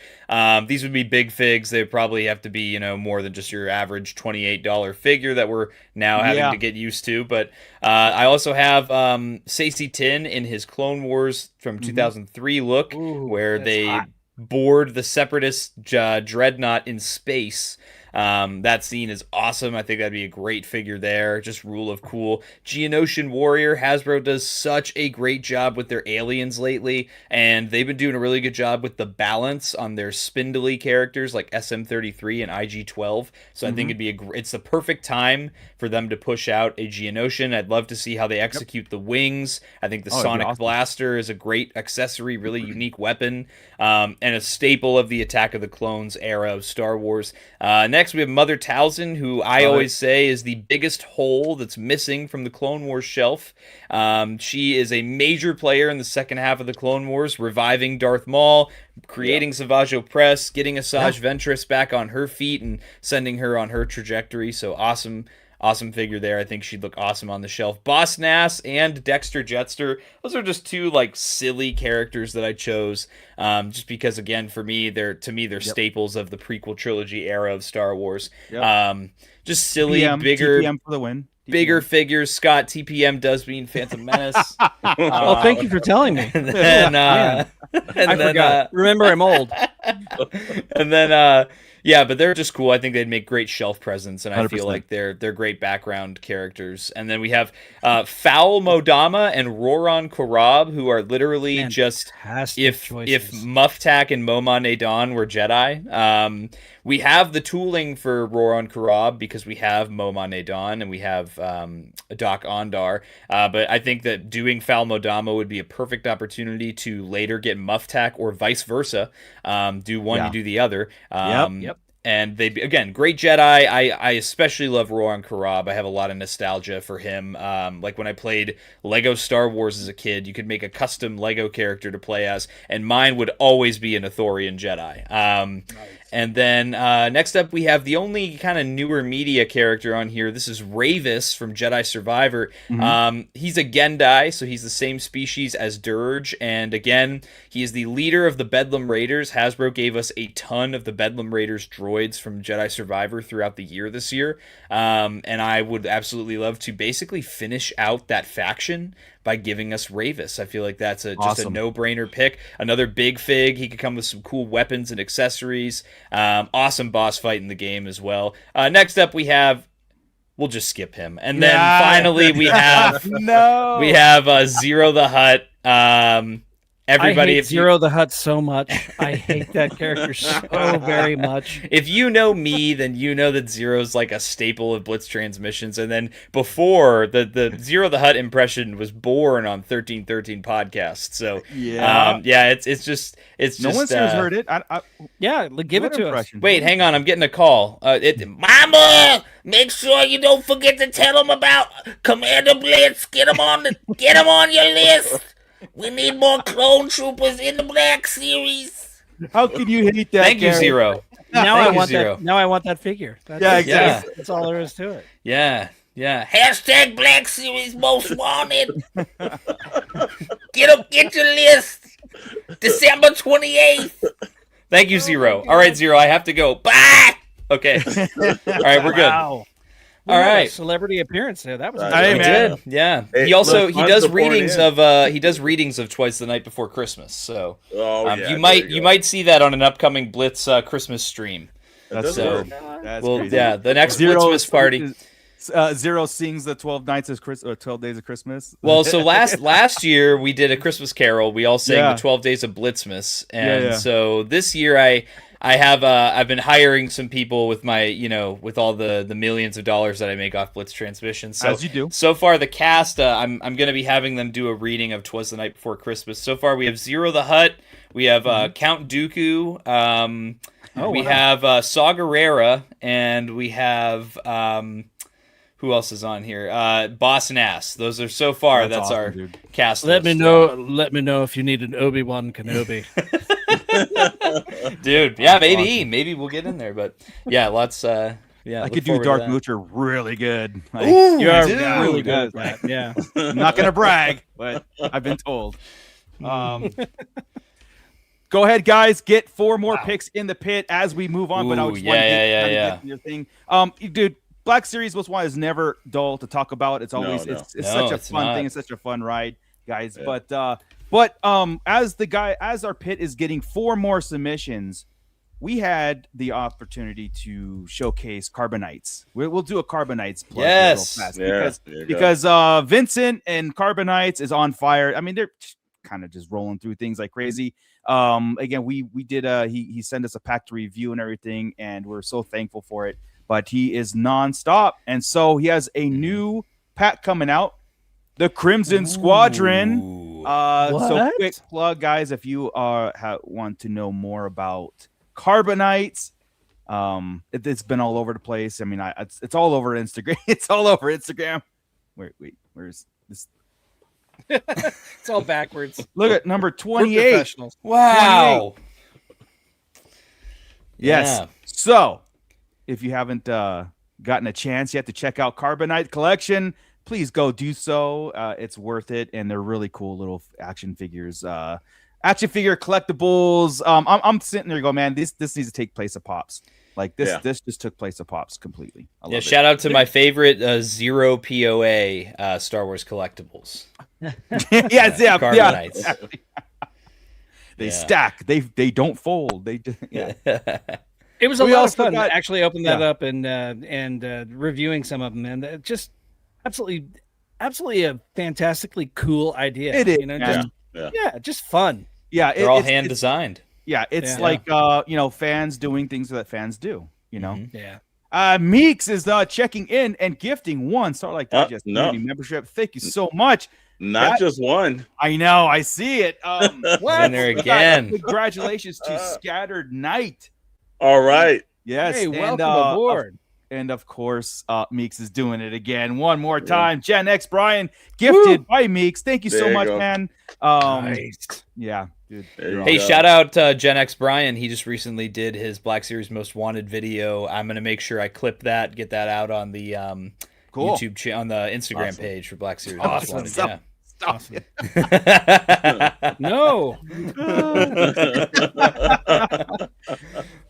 These would be big figs. They probably have to be more than just your average $28 figure that we're now having to get used to. But I also have Saesee Tiin in his Clone Wars from 2003 look, where they board the Separatist dreadnought in space. That scene is awesome. I think that'd be a great figure there. Just rule of cool. Geonosian Warrior. Hasbro does such a great job with their aliens lately, and they've been doing a really good job with the balance on their spindly characters like SM33 and IG-12. So I think it'd be it's the perfect time for them to push out a Geonosian. I'd love to see how they execute the wings. I think the Sonic Blaster is a great accessory, really unique weapon, and a staple of the Attack of the Clones era of Star Wars. Next, we have Mother Talzin, who I always say is the biggest hole that's missing from the Clone Wars shelf. She is a major player in the second half of the Clone Wars, reviving Darth Maul, creating Savage Opress, getting Asajj Ventress back on her feet and sending her on her trajectory. So awesome figure there. I think she'd look awesome on the shelf. Boss Nass and Dexter Jetster. Those are just 2 silly characters that I chose. Just because, again, for me, they're staples of the prequel trilogy era of Star Wars. Just silly, bigger TPM for the win. Bigger figures. Scott, TPM does mean Phantom Menace. Well, thank you for telling me. And then, I forgot. Remember, I'm old. And then Yeah, but they're just cool. I think they'd make great shelf presence, and I feel 100%. like they're great background characters. And then we have Foul Modama and Roran Korab, who are literally just if Muftak and Moma Nadan were Jedi. We have the tooling for Roran Korab because we have Moma Nadan and we have Doc Ondar. But I think that doing Foul Modama would be a perfect opportunity to later get Muftak or vice versa. Do one, you do the other. Yep. And they again, great Jedi. I especially love Roran Korab. I have a lot of nostalgia for him. Like when I played Lego Star Wars as a kid, you could make a custom Lego character to play as, and mine would always be an Ithorian Jedi. Nice. And then next up, we have the only kind of newer media character on here. This is Ravis from Jedi Survivor. He's a Gendai, so he's the same species as Dirge. And again, he is the leader of the Bedlam Raiders. Hasbro gave us a ton of the Bedlam Raiders droids from Jedi Survivor throughout the year this year. And I would absolutely love to basically finish out that faction by giving us Ravis. I feel like that's just a no-brainer pick. Another big fig. He could come with some cool weapons and accessories. Awesome boss fight in the game as well. Next up, we have... We'll just skip him. And then finally, we have... We have Zero the Hutt. Everybody, I hate Zero the Hutt so much. I hate that character so very much. If you know me, then you know that Zero's like a staple of Blitz transmissions. And then before, the Zero the Hutt impression was born on 1313 podcast. So it's just no one's heard it. Give it to us. Wait, hang on, I'm getting a call. Mama, make sure you don't forget to tell them about Commander Blitz. Get him on your list. We need more clone troopers in the Black Series. How can you hate that? Thank you, Zero. Now I want that figure. Exactly. That's all there is to it. Yeah. Hashtag Black Series most wanted. Get your list. December 28th. Thank you, Zero. All right, Zero, I have to go. Bye. Okay. All right, we're good. Wow. All right, celebrity appearance there. That was he did. Yeah, hey, he does readings of Twice the Night Before Christmas. So you might see that on an upcoming Blitz Christmas stream. That's crazy. The next Blitzmas party. Zero sings the 12 nights of 12 days of Christmas. Well, so last year we did a Christmas Carol. We all sang the 12 days of Blitzmas, and so this year I've been hiring some people with my, with all the millions of dollars that I make off Blitz transmissions. So, as you do. So far, the cast, I'm going to be having them do a reading of 'Twas the Night Before Christmas. So far, we have Zero the Hutt, we have Count Dooku, we have Saw Gerrera, and we have who else is on here? Boss and Ass. Those are so far. That's awesome, our cast. Let me know if you need an Obi-Wan Kenobi. Dude, maybe well get in there, but lots. I could do Dark Moocher really good. Ooh, you are really good at that. Yeah, I'm not gonna brag, but I've been told. Go ahead, guys. Get 4 more picks in the pit as we move on. But I just want to get your thing. Dude, Black Series Most Wanted is never dull to talk about. It's always it's such a fun thing. It's such a fun ride, guys. Yeah. But as our pit is getting 4 more submissions, we had the opportunity to showcase Carbonites. We'll do a Carbonites plug real fast because Vincent and Carbonites is on fire. I mean, they're kind of just rolling through things like crazy. Again, we did he sent us a pack to review and everything, and we're so thankful for it. But he is nonstop, and so he has a new pack coming out, the Crimson Squadron. So quick plug, guys, if you want to know more about Carbonites, it's been all over the place. I mean, it's all over Instagram. It's all over Instagram. Where's this? It's all backwards. Look at number 28. Wow. 28. Yes. Yeah. So if you haven't gotten a chance yet to check out Carbonite Collection, please go do so. It's worth it, and they're really cool little action figures. Action figure collectibles. I'm sitting there going, man, this needs to take place of Pops. Like this just took place of Pops completely. I love it. Shout out to my favorite Zero POA Star Wars collectibles. They stack. They don't fold. They just, It was a We lot of also fun got- actually open that up and reviewing some of them, and just absolutely a fantastically cool idea. It is, you know, just, just fun. Yeah, They're all hand designed. Yeah, it's Yeah. like fans doing things that fans do. You know. Yeah. Meeks is checking in and gifting one Starlight Digest community membership. Thank you so much. Not just one. I know. I see it. What? In there again. Congratulations to Scattered Knight. All right. Yes. Hey, welcome aboard. And of course, Meeks is doing it again one more time. Gen X Brian gifted by Meeks. Thank you so much, man. Nice. Yeah, dude. Hey, shout out Gen X Brian. He just recently did his Black Series Most Wanted video. I'm gonna make sure I clip that, get that out on the YouTube on the Instagram page for Black Series Most Wanted. Yeah. Awesome. No.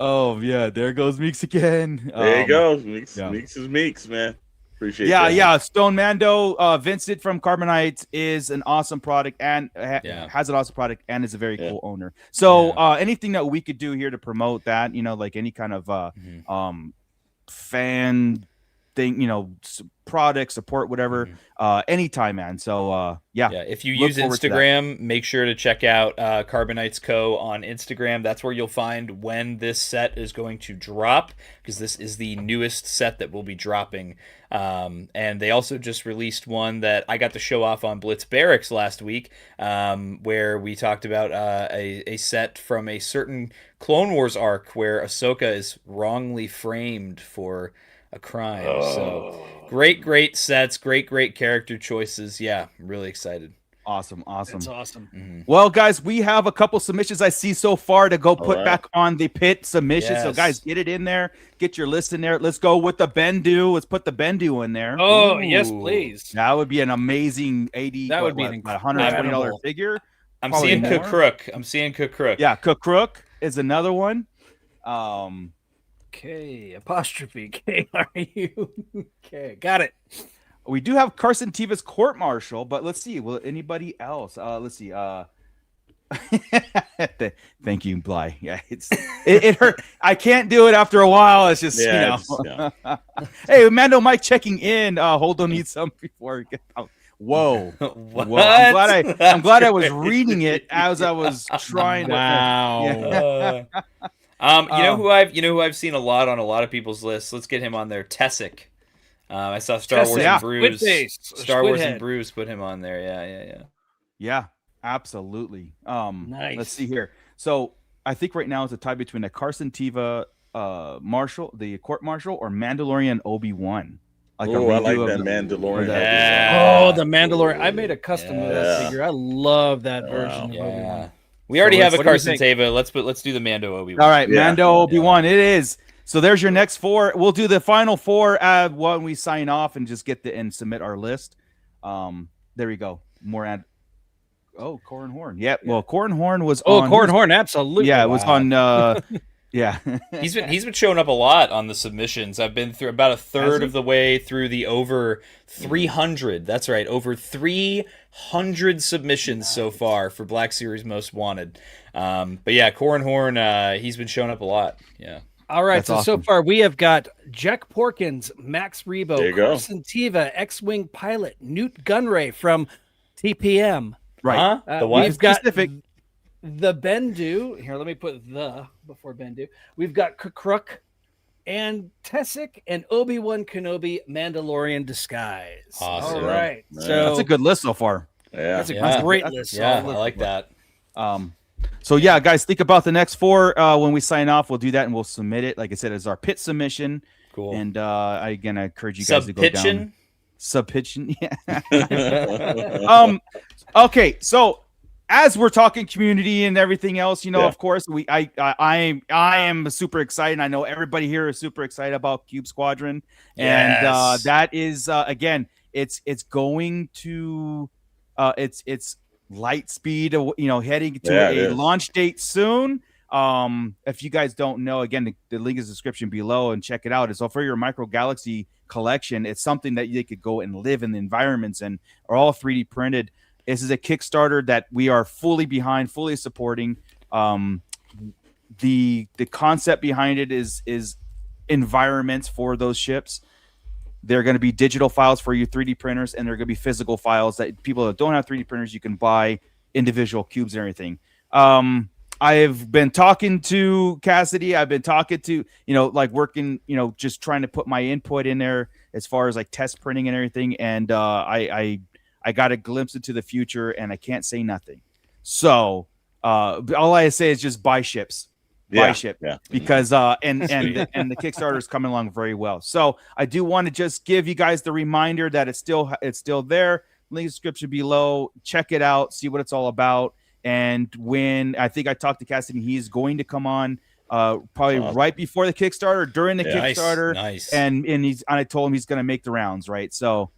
Oh yeah, there goes Meeks again. There you go. Meeks is Meeks, man. Appreciate that. Yeah. Stone Mando, Vincent from Carbonite is an awesome product and has an awesome product and is a very cool owner. So anything that we could do here to promote that, like any kind of fan thing, product support, whatever, anytime, man. So if you use Instagram, make sure to check out Carbonite's Co on Instagram. That's where you'll find when this set is going to drop, because this is the newest set that will be dropping. And they also just released one that I got to show off on Blitz Barracks last week, where we talked about a set from a certain Clone Wars arc where Ahsoka is wrongly framed for a crime. So great sets, great character choices. Yeah, I'm really excited. Awesome. That's awesome. Well, guys, we have a couple submissions I see so far to go put back on the pit submission. Yes. So, guys, get it in there. Get your list in there. Let's go with the Bendu. Let's put the Bendu in there. Oh, yes, please. That would be an amazing 80. That would be an $120 figure. I'm seeing Cook Crook. Yeah, Cook Crook is another one. K''K are you? Okay, got it. We do have Carson Teva's court martial, but let's see. Will anybody else? Let's see. Thank you, Bly. Yeah, it hurt. I can't do it after a while. It's just Hey, Mando Mike checking in. Hold on, need some before we get out. Whoa. What? I'm glad I was reading it as I was trying to. Wow. You know who I've seen a lot on a lot of people's lists. Let's get him on there. Tessic. I saw Star Wars and Brews. Star Wars and Brews put him on there. Yeah, absolutely. Nice. Let's see here. So I think right now it's a tie between a Carson Teva marshal, the court martial, or Mandalorian Obi-Wan. I like that Mandalorian. Oh, the Mandalorian. I made a custom of that figure. I love that version of Obi-Wan. We already have a Carson Teva. Let's do the Mando Obi-Wan. All right, Mando Obi-Wan. It is. So there's your next four. We'll do the final four when we sign off and just get and submit our list. There we go. More Corran Horn. Yeah. Well, Corran Horn was on. Corran Horn, absolutely. Yeah, it was on. Yeah. He's been showing up a lot on the submissions. I've been through about a third of the way through the over 300. That's right, over 300 submissions so far for Black Series Most Wanted. But yeah, Corran Horn, he's been showing up a lot. Yeah. All right, so far we have got Jack Porkins, Max Rebo, Carson Teva, X-Wing Pilot, Newt Gunray from TPM. Right. The what? We've got the Bendu. Here, let me put the before Bendu. We've got Crook and Tessic and Obi-Wan Kenobi Mandalorian disguise. Awesome. All right. Yeah. So that's a good list so far. Yeah. That's a great list. Yeah, I like that. So yeah, guys, think about the next four. When we sign off, we'll do that and we'll submit it. Like I said, as our pit submission. Cool. And I encourage you guys to go down. Sub-pitching. Yeah. Okay, so as we're talking community and everything else, of course, I am super excited. I know everybody here is super excited about Cube Squadron, and that is again, it's going to it's light speed, heading to a launch date soon. If you guys don't know, again, the link is in the description below and check it out. So for your Micro Galaxy collection, it's something that you could go and live in the environments and are all 3D printed. This is a Kickstarter that we are fully behind, fully supporting. the concept behind it is environments for those ships. They're going to be digital files for your 3D printers, and they're going to be physical files that people that don't have 3D printers, you can buy individual cubes and everything. I've been talking to Cassidy. I've been talking to, like working, just trying to put my input in there as far as like test printing and everything. And I got a glimpse into the future, and I can't say nothing. So all I say is just buy ships. Buy ship because and the Kickstarter is coming along very well. So I do want to just give you guys the reminder that it's still there. Link in the description below. Check it out, see what it's all about. And when I think I talked to Cassidy, he's going to come on probably right before the Kickstarter, during the Kickstarter. Nice. And I told him he's going to make the rounds, right? So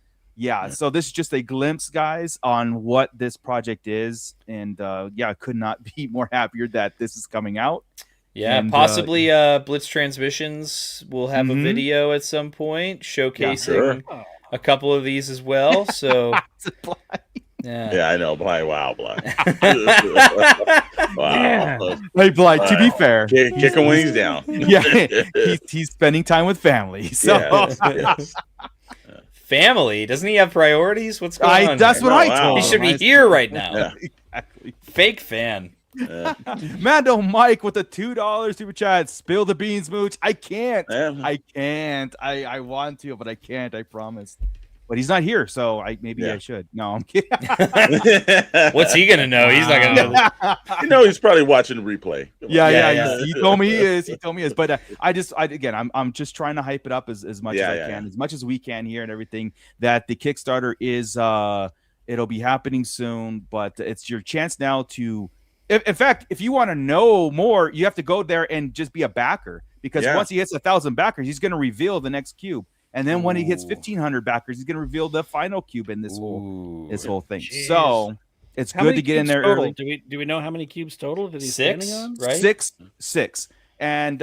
so this is just a glimpse, guys, on what this project is. And I could not be more happier that this is coming out. Yeah, and, possibly Blitz Transmissions will have a video at some point showcasing a couple of these as well. So, I know, Bly. Wow, Bly. Wow. Hey, Bly. To be fair, kicking wings down. He's spending time with family. So. Yes. Family? Doesn't he have priorities? What's going on? That's what I told him. He should be here right now. Yeah. Exactly. Fake fan. Mando Mike with the $2 super chat. Spill the beans, Mooch. I can't. I can't. I want to, but I can't. I promise. But he's not here, so I should. No, I'm kidding. What's he gonna know? He's not gonna know. He's probably watching the replay. Yeah. He told me he is. He told me he is. But I'm just trying to hype it up as much as I can, as much as we can here and everything. That the Kickstarter is it'll be happening soon, but it's your chance now to. In fact, if you want to know more, you have to go there and just be a backer, because once he hits 1,000 backers, he's going to reveal the next cube. And then when he hits 1,500 backers, he's going to reveal the final cube in this whole thing. Jeez. So it's good to get in there total? early. Do we know how many cubes total that he's 6, standing on? Right? Six. And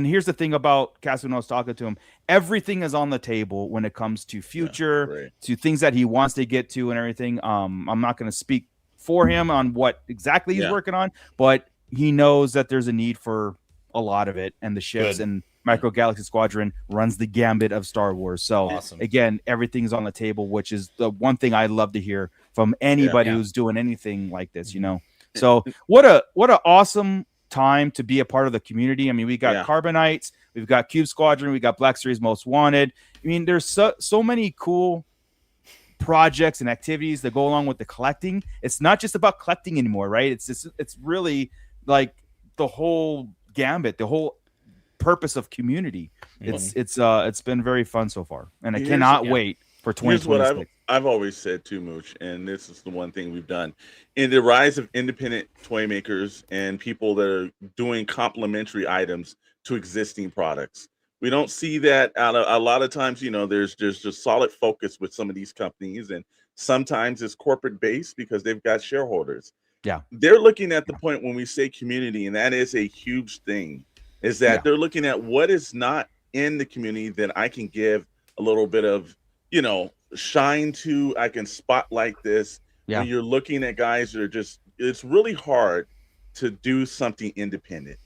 here's the thing about Cass when I was talking to him. Everything is on the table when it comes to future, to things that he wants to get to and everything. I'm not going to speak for him on what exactly he's working on, but he knows that there's a need for a lot of it, and the ships and Micro Galaxy Squadron runs the gambit of Star Wars. So again, everything's on the table, which is the one thing I love to hear from anybody who's doing anything like this, So what a awesome time to be a part of the community. I mean, we got Carbonites, we've got Cube Squadron, we got Black Series Most Wanted. I mean, there's so many cool projects and activities that go along with the collecting. It's not just about collecting anymore, right? It's really like the whole gambit, the whole purpose of community. It's been very fun so far, and I cannot wait for 2026. Here's what I've always said too, Mooch, and this is the one thing we've done in the rise of independent toy makers and people that are doing complementary items to existing products. We don't see that a lot of times. There's just solid focus with some of these companies, and sometimes it's corporate based because they've got shareholders. Yeah, they're looking at the point when we say community, and that is a huge thing. Is that they're looking at what is not in the community that I can give a little bit of, shine to. I can spotlight this. Yeah, when you're looking at guys that are it's really hard to do something independent.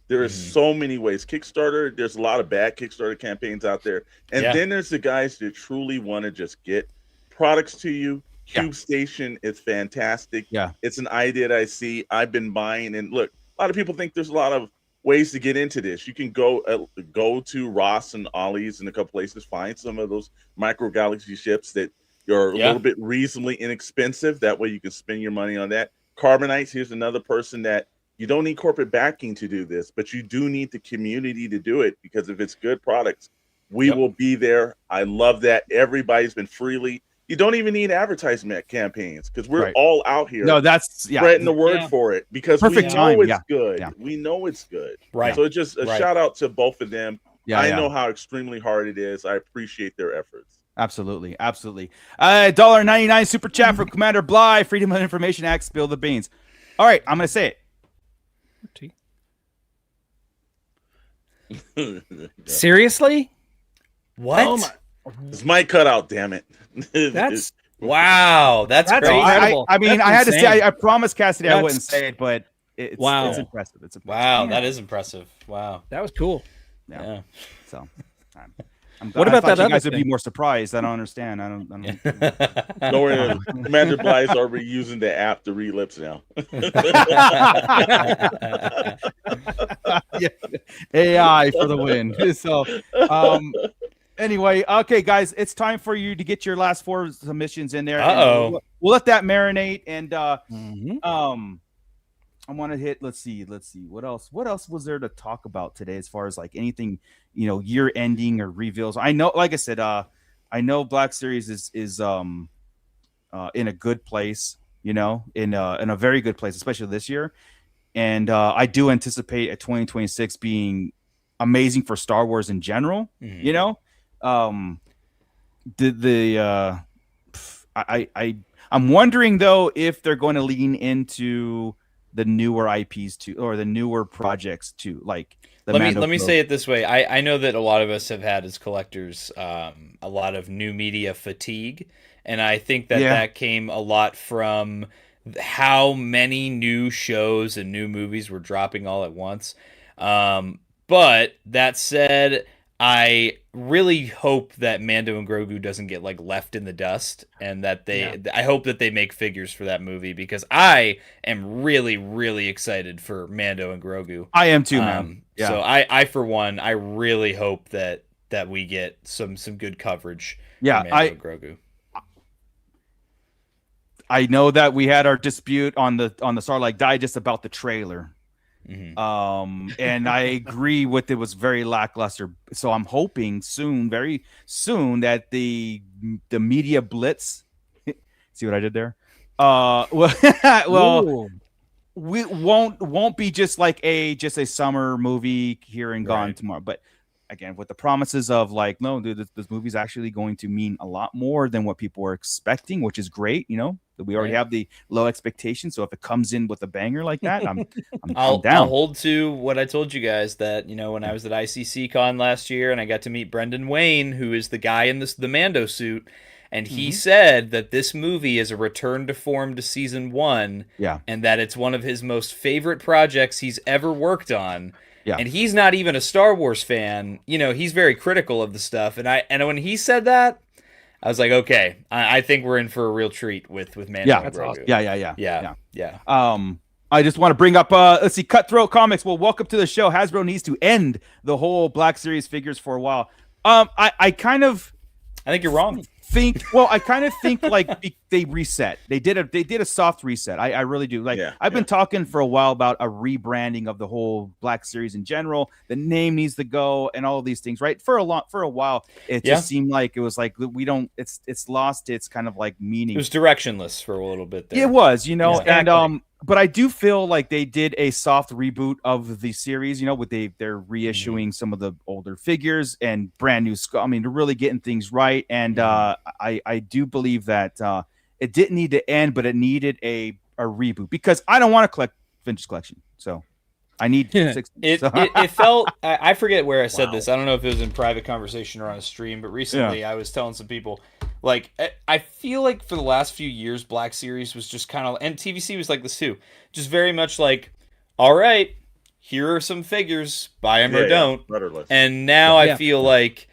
There are so many ways. Kickstarter, there's a lot of bad Kickstarter campaigns out there. And then there's the guys that truly want to just get products to you. Cube Station is fantastic. Yeah. It's an idea that I see. I've been buying. And look, a lot of people think there's a lot of ways to get into this. You can go to Ross and Ollie's and a couple places, find some of those Micro Galaxy ships that are a little bit reasonably inexpensive. That way you can spend your money on that. Carbonites, here's another person that you don't need corporate backing to do this, but you do need the community to do it, because if it's good products, we will be there. I love that. Everybody's been freely. You don't even need advertisement campaigns, because we're all out here. No, that's spreading the word for it, because we know it's good. Yeah. We know it's good. Right. So it's just a shout out to both of them. I know how extremely hard it is. I appreciate their efforts. Absolutely. $1.99 super chat from Commander Bly. Freedom of Information Act. Spill the beans. All right, I'm going to say it. Seriously? What? Oh my. It's my cutout, damn it. Wow, that's crazy. incredible. I mean, That's I had insane. to say, I promised Cassidy I wouldn't say it, but It's impressive. It's impressive. Wow, that is impressive. Wow, that was cool. Yeah. So, I'm what about that? You other guys would thing? be more surprised. I don't understand. I don't. Don't worry, Commander Bly's already using the app to read lips now. Yeah, AI for the win. So, anyway, okay, guys, it's time for you to get your last 4 submissions in there. Uh-oh. We'll let that marinate, and I want to hit. Let's see. What else was there to talk about today, as far as like anything, year ending or reveals? I know, like I said, I know Black Series is in a good place, in a very good place, especially this year. And I do anticipate a 2026 being amazing for Star Wars in general. I'm wondering though if they're going to lean into the newer IPs too, or the newer projects too, like let me say it this way. I know that a lot of us have had as collectors a lot of new media fatigue, and I think that came a lot from how many new shows and new movies were dropping all at once. But that said, I really hope that Mando and Grogu doesn't get like left in the dust, and that I hope that they make figures for that movie, because I am really, really excited for Mando and Grogu. I am too, man. So I for one, I really hope that we get some good coverage. Yeah, for Mando and Grogu. I know that we had our dispute on the Starlight Digest about the trailer. And I agree with it was very lackluster. So I'm hoping very soon, that the media blitz. See what I did there? Well, we won't be just like a summer movie here and gone tomorrow, but again, with the promises of like, no, dude, this movie's actually going to mean a lot more than what people were expecting, which is great. We already have the low expectations, so if it comes in with a banger like that, I'll down. I'll hold to what I told you guys, that when I was at ICC Con last year and I got to meet Brendan Wayne, who is the guy in the Mando suit, and he said that this movie is a return to form to season 1, and that it's one of his most favorite projects he's ever worked on. Yeah. And he's not even a Star Wars fan. He's very critical of the stuff, and when he said that, I was like, okay, I think we're in for a real treat with Mando and Grogu. Awesome. Yeah. I just want to bring up, let's see, Cutthroat Comics. Well, welcome to the show. Hasbro needs to end the whole Black Series figures for a while. I think you're wrong. I kind of think like they reset. They did a soft reset. I really do. I've been talking for a while about a rebranding of the whole Black Series in general. The name needs to go and all of these things, right? For a while, it just seemed like it was like it's lost its kind of like meaning. It was directionless for a little bit there. It was, and but I do feel like they did a soft reboot of the series, with they're reissuing some of the older figures and brand new. They're really getting things right. And I do believe that it didn't need to end, but it needed a reboot, because I don't want to collect vintage collection. So I need 6. It felt, I forget where I said this. I don't know if it was in private conversation or on a stream, but recently I was telling some people, like, I feel like for the last few years, Black Series was just kind of, and TVC was like this too, just very much like, all right, here are some figures, buy them or don't. And now I feel like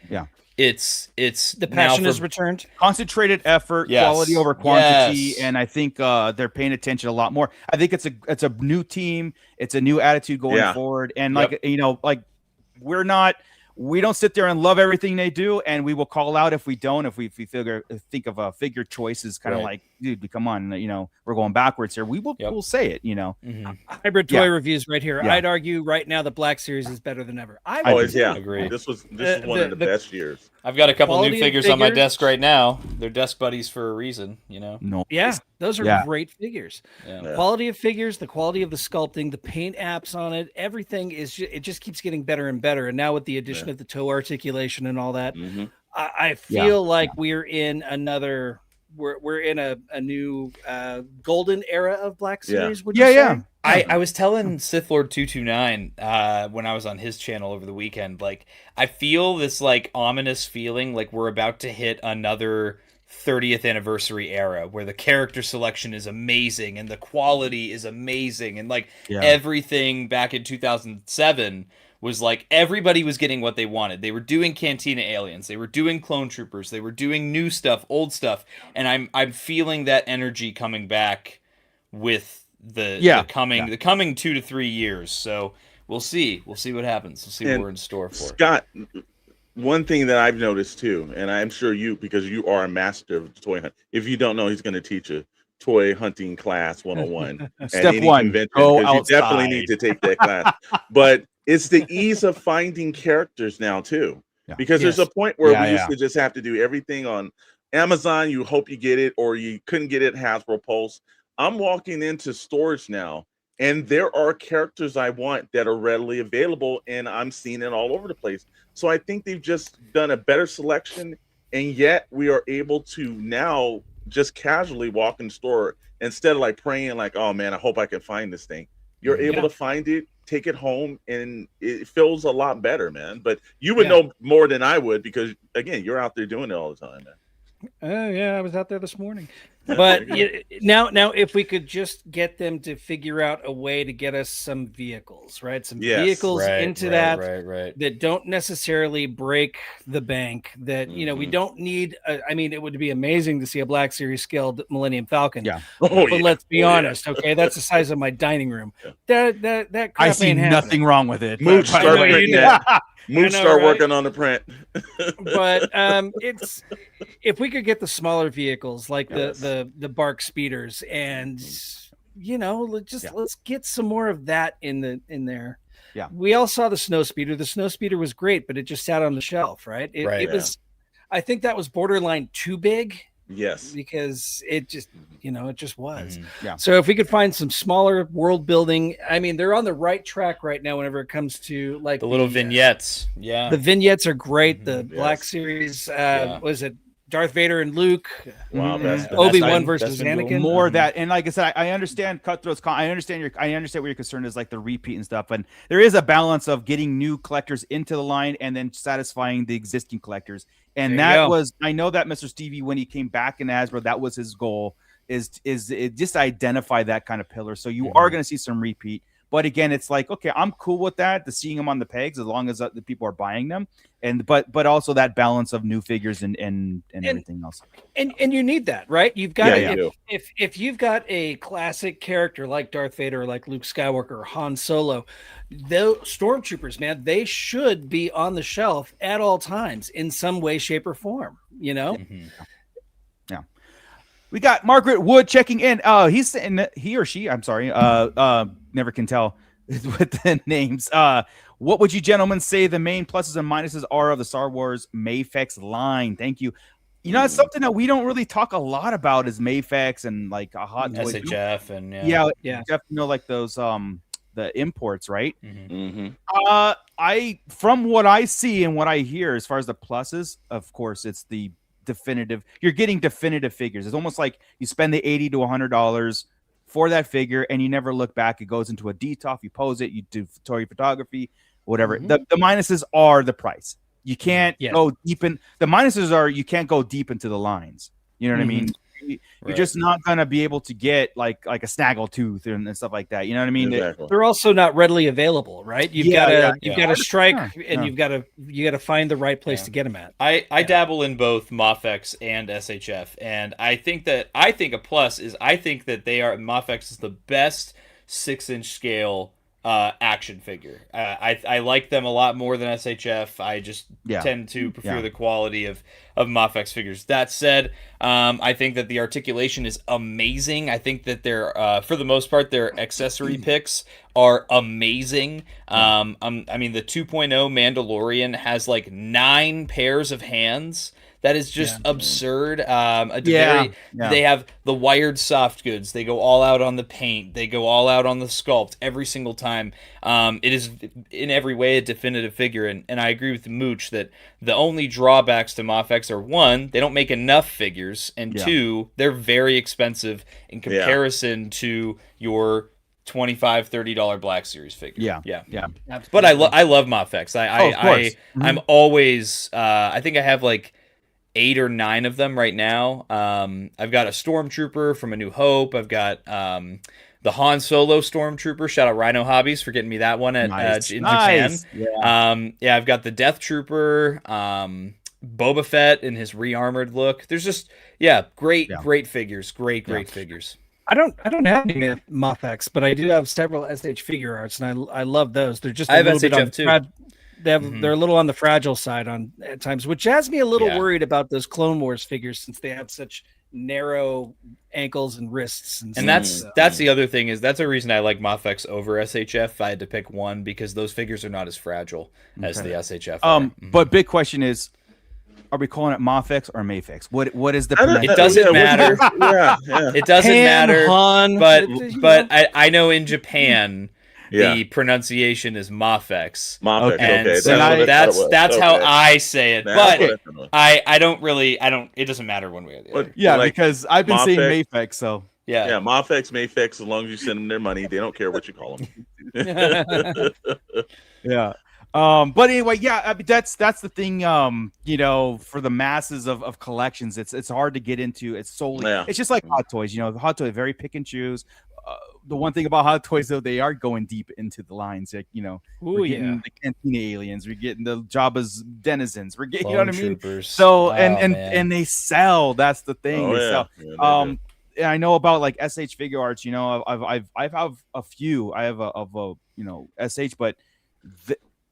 it's the passion has returned. Concentrated effort, quality over quantity, and I think they're paying attention a lot more. I think it's a new team, it's a new attitude going forward, and we don't sit there and love everything they do, and we will call out if we don't. If we think of a figure choice as kind of like, dude, come on, we're going backwards here. We'll say it, Hybrid toy reviews right here. I'd argue right now the Black Series is better than ever. I agree. This was one of the best years. I've got a couple new figures on my desk right now. They're desk buddies for a reason, No. Yeah, those are great figures. Quality of figures, the quality of the sculpting, the paint apps on it, everything it just keeps getting better and better. And now with the addition of the toe articulation and all that, I feel like we're in another. We're in a new golden era of Black Series. Would you say? I was telling Sith Lord 229 when I was on his channel over the weekend, like, I feel this like ominous feeling like we're about to hit another 30th anniversary era where the character selection is amazing and the quality is amazing, and like everything back in 2007 was like everybody was getting what they wanted. They were doing Cantina Aliens, they were doing Clone Troopers, they were doing new stuff, old stuff, and I'm feeling that energy coming back with the coming 2 to 3 years. So we'll see what happens. We'll see what we're in store for. Scott, one thing that I've noticed too, and I'm sure you, because you are a master of toy hunt. If you don't know, he's going to teach a toy hunting class 101. Step one, go outside. You definitely need to take that class. But it's the ease of finding characters now too, because there's a point where we used to just have to do everything on Amazon. You hope you get it, or you couldn't get it Hasbro Pulse. I'm walking into stores now, and there are characters I want that are readily available, and I'm seeing it all over the place. So I think they've just done a better selection, and yet we are able to now just casually walk in the store instead of like praying like, oh man, I hope I can find this thing. You're able to find it, take it home, and it feels a lot better, man. But you would know more than I would, because again, you're out there doing it all the time, man. Yeah, I was out there this morning. But now, if we could just get them to figure out a way to get us some vehicles, right? Some vehicles into that don't necessarily break the bank. That we don't need. I mean, it would be amazing to see a Black Series scaled Millennium Falcon. Yeah, but let's be honest. Okay, that's the size of my dining room. That crap I see nothing wrong with it. Mooch, start working on the print. But it's, if we could get the smaller vehicles like the Bark Speeders, and let's get some more of that in there. Yeah, we all saw the Snow Speeder. The Snow Speeder was great, but it just sat on the shelf, right? It was, I think that was borderline too big. Yes, because it just was. Yeah. So if we could find some smaller world building, I mean, they're on the right track right now whenever it comes to like the little vignettes. The vignettes are great. The Black Series, was it Darth Vader and Luke? Wow, Obi-Wan versus Anakin. More of that, and like I said, I understand Cutthroat's. I understand where your concern is, like the repeat and stuff. And there is a balance of getting new collectors into the line and then satisfying the existing collectors. And that was, I know that Mr. Stevie, when he came back in Hasbro, that was his goal, is it just identify that kind of pillar. So you are going to see some repeat. But again, it's like, okay, I'm cool with that, the seeing them on the pegs, as long as the people are buying them, and but also that balance of new figures and everything else. And you need that, right? You've got if you've got a classic character like Darth Vader, or like Luke Skywalker, or Han Solo, the stormtroopers, man, they should be on the shelf at all times in some way, shape, or form. We got Margaret Wood checking in. He's saying, he or she, I'm sorry, never can tell with the names. What would you gentlemen say the main pluses and minuses are of the Star Wars Mayfex line? Thank you. It's something that we don't really talk a lot about, is Mayfex and like a hot SHF and definitely like those the imports, right? I, from what I see and what I hear as far as the pluses, of course, it's the definitive. You're getting definitive figures. It's almost like you spend the $80 to $100 for that figure, and you never look back. It goes into a DTOF. You pose it. You do toy photography, whatever. The minuses are the price. You can't go deep in. The minuses are you can't go deep into the lines. You know what I mean? You're just not gonna be able to get like a snaggletooth and stuff like that. You know what I mean? Exactly. They're also not readily available, right? You've got to strike, and you've got to find the right place to get them at. I dabble in both Mafex and SHF, and I think a plus is I think that Mafex is the best 6-inch scale action figure. I like them a lot more than SHF. I just tend to prefer the quality of Mafex figures. That said, I think that the articulation is amazing. I think that they're for the most part their accessory picks are amazing. I mean, the 2.0 Mandalorian has like 9 pairs of hands. That is just absurd. They have the wired soft goods. They go all out on the paint. They go all out on the sculpt every single time. It is in every way a definitive figure. And I agree with Mooch that the only drawbacks to Mafex are, 1, they don't make enough figures, and 2, they're very expensive in comparison to your $25-$30 Black Series figure. Yeah. Absolutely. But I love Mafex. I'm always I think I have like 8 or 9 of them right now. I've got a Stormtrooper from A New Hope. I've got the Han Solo Stormtrooper. Shout out Rhino Hobbies for getting me that one in Japan. Yeah. I've got the Death Trooper, Boba Fett in his re-armored look. There's just great figures. Great figures. I don't have any Moth-X, but I do have several SH figure arts, and I love those. They're just I have SHF too. They're a little on the fragile side at times, which has me a little worried about those Clone Wars figures since they have such narrow ankles and wrists. And that's the other thing, is that's a reason I like Moth-X over SHF. If I had to pick one, because those figures are not as fragile as the SHF. But big question is, are we calling it Moth-X or Mayfix? What is the? It doesn't matter. It doesn't matter. But I know in Japan, the pronunciation is Moth-X. Okay. So that's how I say it. But I don't. It doesn't matter one way or the other. Yeah, because I've been saying Mayfix. So yeah, Moth-X, Mayfix. As long as you send them their money, they don't care what you call them. Yeah. But anyway, I mean, that's the thing. For the masses of collections, it's hard to get into. It's solely it's just like Hot Toys. The Hot Toys very pick and choose. The one thing about Hot Toys, though, they are going deep into the lines. Like, we're getting the Cantina aliens, we're getting the Jabba's denizens, we're getting, you know what I mean? Troopers. So and they sell. That's the thing. They sell. And I know about like SH figure arts. I've have a few. I have a SH, but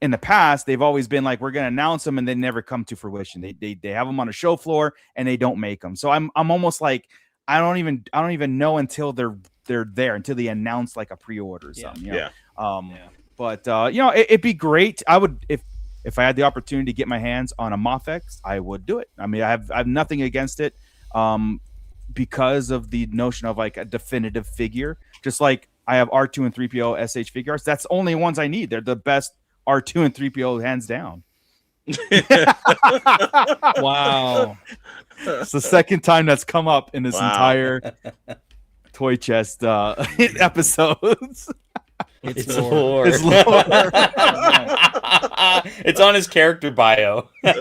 in the past they've always been like, we're going to announce them and they never come to fruition. They have them on a show floor and they don't make them. So I'm almost like, I don't even know until they're there, until they announce like a pre-order or something. But it'd be great. I would, if I had the opportunity to get my hands on a Moth-X, I would do it. I mean, I have nothing against it, because of the notion of like a definitive figure. Just like I have R2 and 3PO SH figure arts. That's the only ones I need. They're the best R2 and 3PO hands down. Wow. It's the second time that's come up in this entire toy chest episodes. It's lore. It's lore. It's on his character bio. I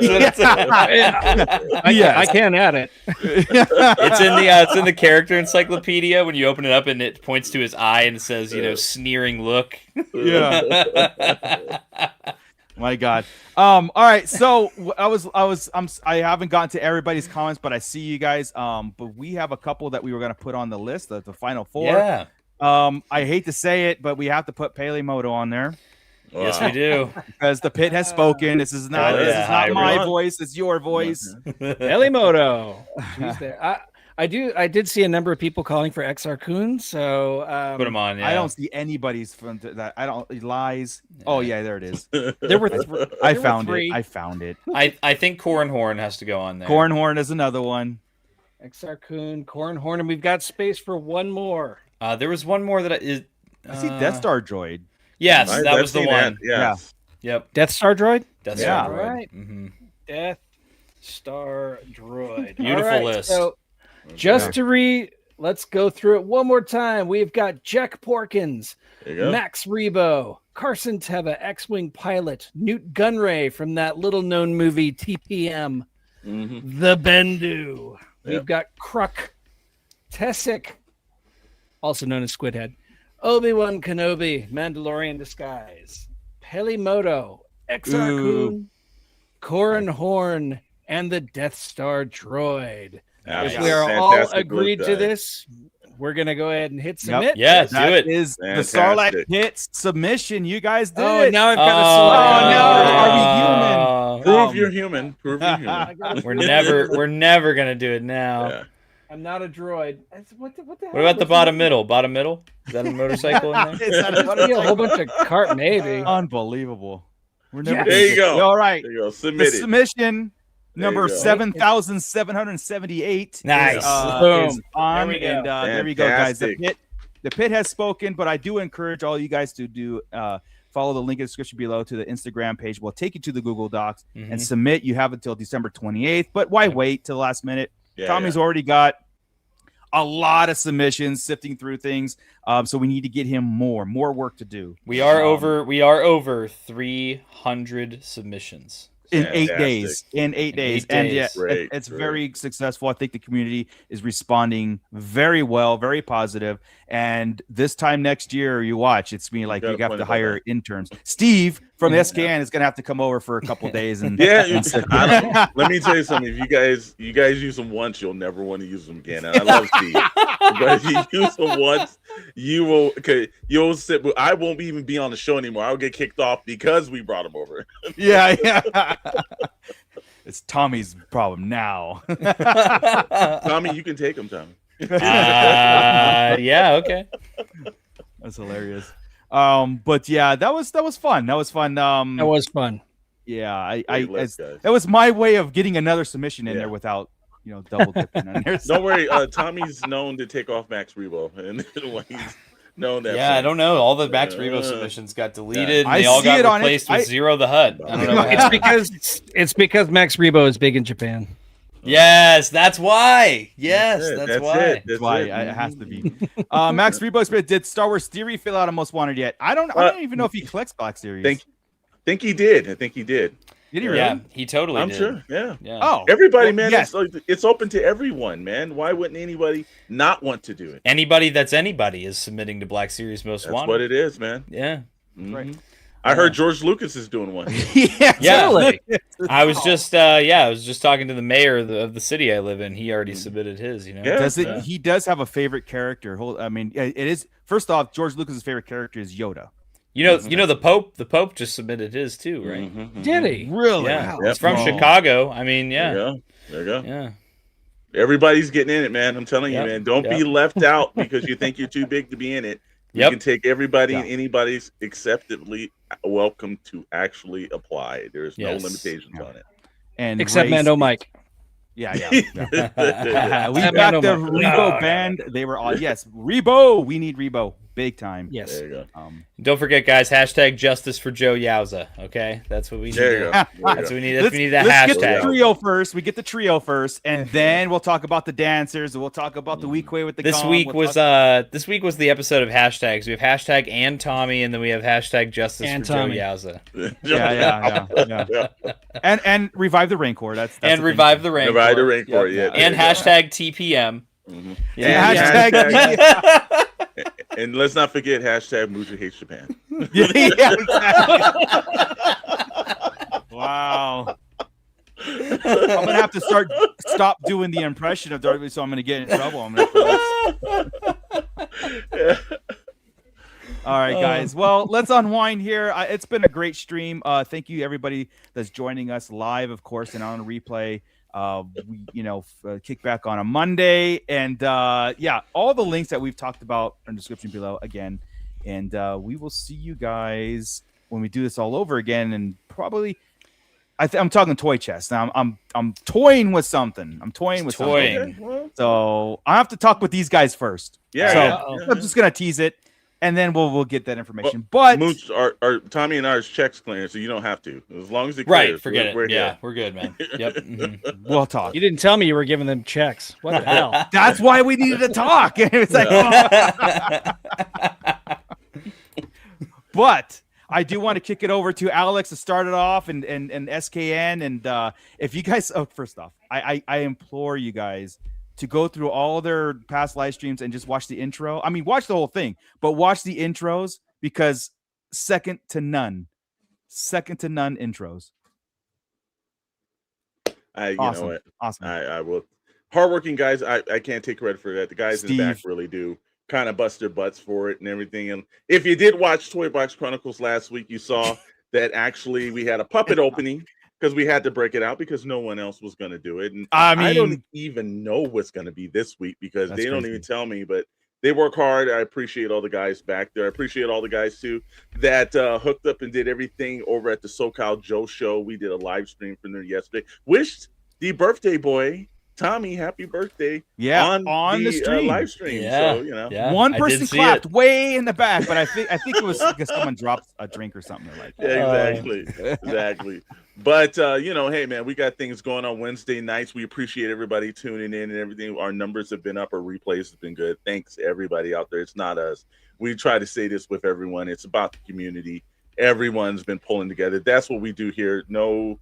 can't add it. It's in the character encyclopedia. When you open it up and it points to his eye and it says, sneering look. Yeah. My God. All right. So I haven't gotten to everybody's comments, but I see you guys. But we have a couple that we were going to put on the list, the final four. Yeah. I hate to say it, but we have to put Pele Moto on there. Wow. Yes, we do. Because the pit has spoken. This is not my voice. It's your voice. Pele Moto. She's there. I did see a number of people calling for XR Kun, so put them on. Yeah. I don't see anybody's from that. I don't lies. Oh yeah, there it is. There were. I found it. I think Corn Horn has to go on there. Corn Horn is another one. XR Kun, Corn Horn, and we've got space for one more. There was one more that I see Death Star Droid. Yes, that was the one. Yeah. Yep. Death Star Droid. Death Star Droid. Right. Mm-hmm. Death Star Droid. Beautiful list. So let's go through it one more time. We've got Jack Porkins, Max Rebo, Carson Teva, X-Wing pilot, Newt Gunray from that little-known movie TPM, The Bendu. We've got Kruk, Tessic, also known as Squidhead, Obi-Wan Kenobi, Mandalorian disguise, Pele Moto, XR Kun, Corran Horn, and the Death Star Droid. If we are all agreed to this, we're going to go ahead and hit submit. Yeah, do it. That is the Sarlacc Pit submission. You guys did it. Now I've got to select. Prove you're human. Prove you're human. We're never going to do it now. Yeah. I'm not a droid. What the hell? What about the bottom middle? Bottom middle? Is that a motorcycle in there? A whole bunch of cart, maybe. Unbelievable. There you go. All right. There you go. The submission number 7,778. Nice. Is on. There we go, guys. The pit has spoken, but I do encourage all you guys to do follow the link in the description below to the Instagram page. We'll take you to the Google Docs and submit. You have until December 28th, but why wait till the last minute? Tommy's already got a lot of submissions, sifting through things. So we need to get him more work to do. We are over 300 submissions. in 8 Fantastic. days. In 8 days. And yeah, Great, it's great. very successful. I think the community is responding very well, very positive. And this time next year, you watch, it's me like you have to hire interns. Steve from the SKN is gonna have to come over for a couple of days and let me tell you something. If you guys use them once, you'll never want to use them again. And I love Steve, but if you use them once, you'll sit. I won't even be on the show anymore. I'll get kicked off because we brought him over. Yeah. It's Tommy's problem now. Tommy, you can take him, Tommy. Yeah, okay. That's hilarious. But yeah, that was fun. That was fun. That was fun. Yeah, that was my way of getting another submission in there without double dipping in there. Don't worry, Tommy's known to take off Max Rebo, and he's known that. Yeah, I don't know. All the Max Rebo submissions got deleted. And they all got replaced with Zero the Hut. I don't know. It's because Max Rebo is big in Japan. Yes, that's why. Yes, that's why. That's why it has to be. Max Rebo did Star Wars Theory fill out a most wanted yet? I don't even know if he collects Black Series. Think he did. I think he did. Did he really? Yeah, he totally I'm did. sure. Yeah. Oh, everybody, man. Yes. It's open to everyone, man. Why wouldn't anybody not want to do it? Anybody that's anybody is submitting to Black Series Most Wanted. That's what it is, man. Yeah. Mm-hmm. Right. I heard George Lucas is doing one. Yeah. Totally. I was just talking to the mayor of the city I live in. He already submitted his, Yeah. He does have a favorite character. I mean, it is, first off, George Lucas's favorite character is Yoda. The Pope just submitted his too, right? Mm-hmm. Did he? Really? Yeah. Wow. It's from Chicago. I mean, yeah. There you go. Yeah. Everybody's getting in it, man. I'm telling you, man. Don't be left out because you think you're too big to be in it. You can take everybody and anybody's acceptably welcome to actually apply. There's no limitations on it. And except Mando Mike. Yeah. We backed the Rebo band. They were all Rebo. We need Rebo big time. Yes. There you go. Don't forget, guys. # justice for Joe Yowza. Okay, that's what we need. There you go. That's what we need. We need that let's hashtag. Get the trio first. We get the trio first, and then we'll talk about the dancers. We'll talk about the weekway with the. This week was the episode of hashtags. We have hashtag and Tommy, and then we have hashtag justice and for Tommy. Joe Yowza. Yeah. And revive the Rancor. That's and revive the Rancor. Revive the Rancor. Yeah. And hashtag TPM. Mm-hmm. Yeah. Hashtag. And let's not forget hashtag Muji hates Japan. Yeah, exactly. Wow. I'm gonna have to stop doing the impression of Darth Vader, so I'm gonna get in trouble. All right, guys. Well, let's unwind here. It's been a great stream. Thank you, everybody that's joining us live, of course, and on replay. Kick back on a Monday, and all the links that we've talked about in the description below again, and we will see you guys when we do this all over again. And probably, I'm talking toy chest now. I'm toying with something. Something. So I have to talk with these guys first. I'm just gonna tease it. And then we'll get that information. But Mooch, our Tommy and ours checks clear, so you don't have to. As long as it clears, right, forget we're it. here. We're good, man. Yep. Mm-hmm. We'll talk. You didn't tell me you were giving them checks. What the hell? That's why we needed to talk. It's like, But I do want to kick it over to Alex to start it off, and SKN. And if you guys, first off, I implore you guys to go through all their past live streams and just watch the intro. I mean, watch the whole thing, but watch the intros because second to none intros. You know what? Awesome. I will. Hardworking guys. I can't take credit for that. The guys in the back really do kind of bust their butts for it and everything. And if you did watch Toy Box Chronicles last week, you saw that actually we had a puppet opening. Because we had to break it out because no one else was going to do it. And I don't even know what's going to be this week because they don't even tell me, but they work hard. I appreciate all the guys back there. I appreciate all the guys, too, that hooked up and did everything over at the SoCal Joe show. We did a live stream from there yesterday. Wished the birthday boy, Tommy, happy birthday. Yeah, on the stream. Live stream. Yeah. So, one person clapped way in the back, but I think it was because someone dropped a drink or something like that. Yeah, exactly. But hey man, we got things going on Wednesday nights. We appreciate everybody tuning in and everything. Our numbers have been up, our replays have been good. Thanks to everybody out there. It's not us. We try to say this with everyone. It's about the community. Everyone's been pulling together. That's what we do here. No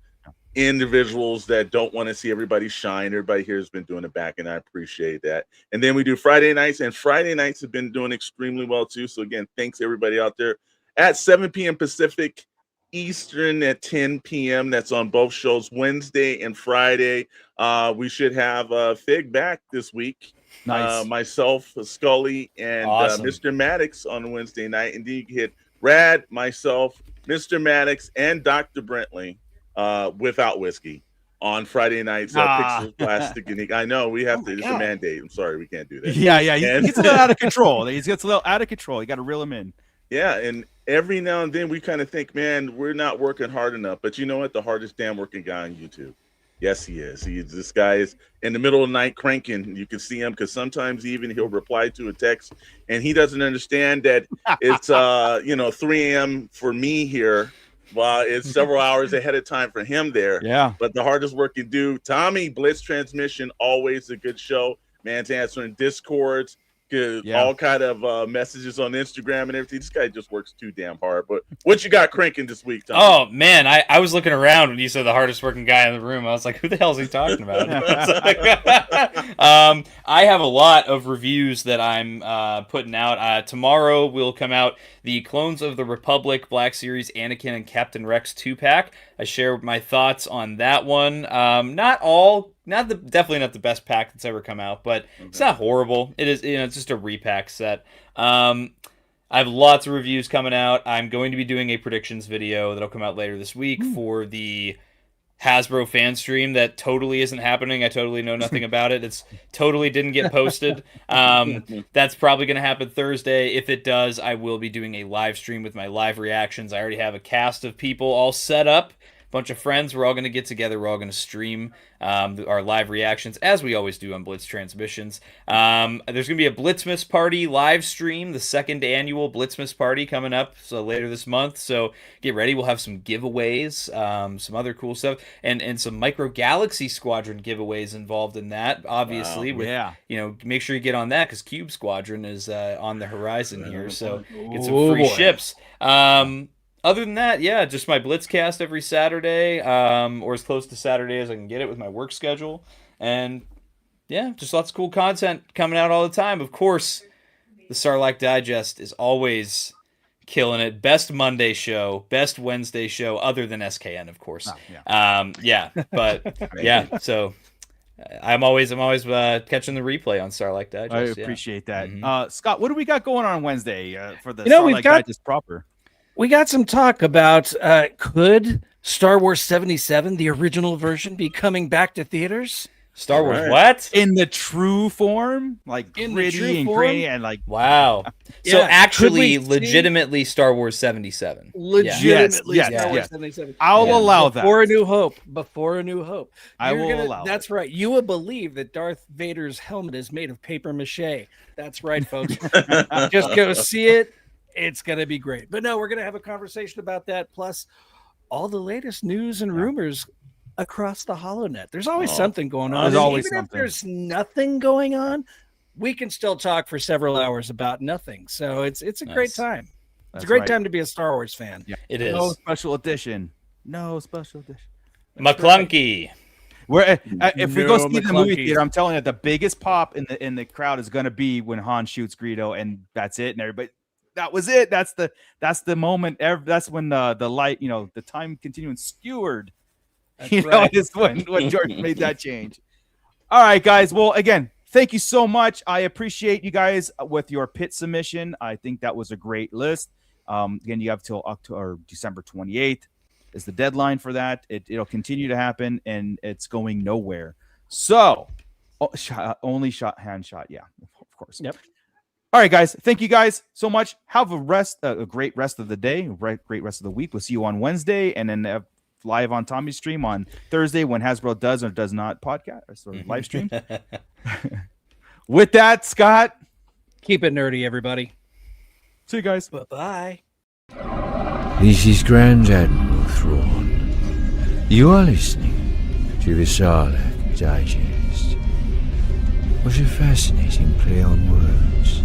individuals that don't want to see everybody shine. Everybody here has been doing it back, and I appreciate that. And then we do Friday nights, and Friday nights have been doing extremely well too. So again, thanks everybody out there at 7 p.m. Pacific, Eastern at 10 p.m. That's on both shows, Wednesday and Friday. We should have Fig back this week. Nice. Myself, Scully, and Awesome. Mr. Maddox on Wednesday night. And then you can hit Rad, myself, Mr. Maddox, and Dr. Brentley without whiskey on Friday nights. Pixels, Plastic, Unique. I know we have to. It's a mandate. I'm sorry, we can't do that. Yeah. He gets a little out of control. He gets a little out of control. You got to reel him in. Yeah, and every now and then we kind of think, man, we're not working hard enough. But you know what? The hardest damn working guy on YouTube. Yes, he is. This guy is in the middle of the night cranking. You can see him because sometimes even he'll reply to a text and he doesn't understand that it's 3 a.m. for me here, while it's several hours ahead of time for him there. Yeah. But the hardest working dude, Tommy, Blitz Transmission, always a good show. Man's answering Discords. All kind of messages on Instagram and everything. This guy just works too damn hard. But what you got cranking this week, Tom? Oh man, I was looking around when you said the hardest working guy in the room. I was like, who the hell is he talking about? I have a lot of reviews that I'm putting out. Tomorrow will come out the Clones of the Republic Black Series Anakin and Captain Rex 2-pack. I share my thoughts on that one. Definitely not the best pack that's ever come out, but it's not horrible. It is, it's just a repack set. I have lots of reviews coming out. I'm going to be doing a predictions video that'll come out later this week for the Hasbro fan stream that totally isn't happening. I totally know nothing about it. It's totally didn't get posted. That's probably going to happen Thursday. If it does, I will be doing a live stream with my live reactions. I already have a cast of people all set up. Bunch of friends. We're all going to get together. We're all going to stream our live reactions, as we always do on Blitz Transmissions. There's going to be a Blitzmas Party live stream, the second annual Blitzmas Party coming up later this month. So get ready. We'll have some giveaways, some other cool stuff, and some Micro Galaxy Squadron giveaways involved in that, obviously. Wow. Make sure you get on that because Cube Squadron is on the horizon here. So get some free ships. Other than that, just my Blitzcast every Saturday, or as close to Saturday as I can get it with my work schedule. And, just lots of cool content coming out all the time. Of course, the Sarlacc Digest is always killing it. Best Monday show, best Wednesday show, other than SKN, of course. So I'm always catching the replay on Sarlacc Digest. I appreciate that. Scott, what do we got going on Wednesday for the Sarlacc Digest proper? We got some talk about could Star Wars 77, the original version, be coming back to theaters? Star Wars what? In the true form? Like gritty and gray and like... Wow. So actually, legitimately Star Wars 77. Legitimately Star Wars 77. I'll allow that. Before A New Hope. I will allow That's right. You will believe that Darth Vader's helmet is made of paper mache. That's right, folks. Just go see it. It's going to be great. But no, we're going to have a conversation about that, plus all the latest news and rumors across the HoloNet. There's always something going on. There's always even something. If there's nothing going on, we can still talk for several hours about nothing. So it's a great time. It's a great time to be a Star Wars fan. Yeah. It is. No special edition. McClunky. If we go see the movie theater, I'm telling you, the biggest pop in the crowd is going to be when Han shoots Greedo, and that's it. And everybody... That was it. That's the moment. That's when the light, the time continuum skewered. Is when George made that change. All right, guys. Well, again, thank you so much. I appreciate you guys with your pit submission. I think that was a great list. Again, you have till December 28th is the deadline for that. It'll continue to happen, and it's going nowhere. So, only hand shot. Yeah, of course. Yep. All right, guys. Thank you guys so much. Have a great rest of the day, great rest of the week. We'll see you on Wednesday, and then live on Tommy's stream on Thursday when Hasbro does or does not podcast or live stream. With that, Scott, keep it nerdy, everybody. See you guys. Bye-bye. This is Grand Admiral Thrawn. You are listening to the Sarlacc Digest. What a fascinating play on words.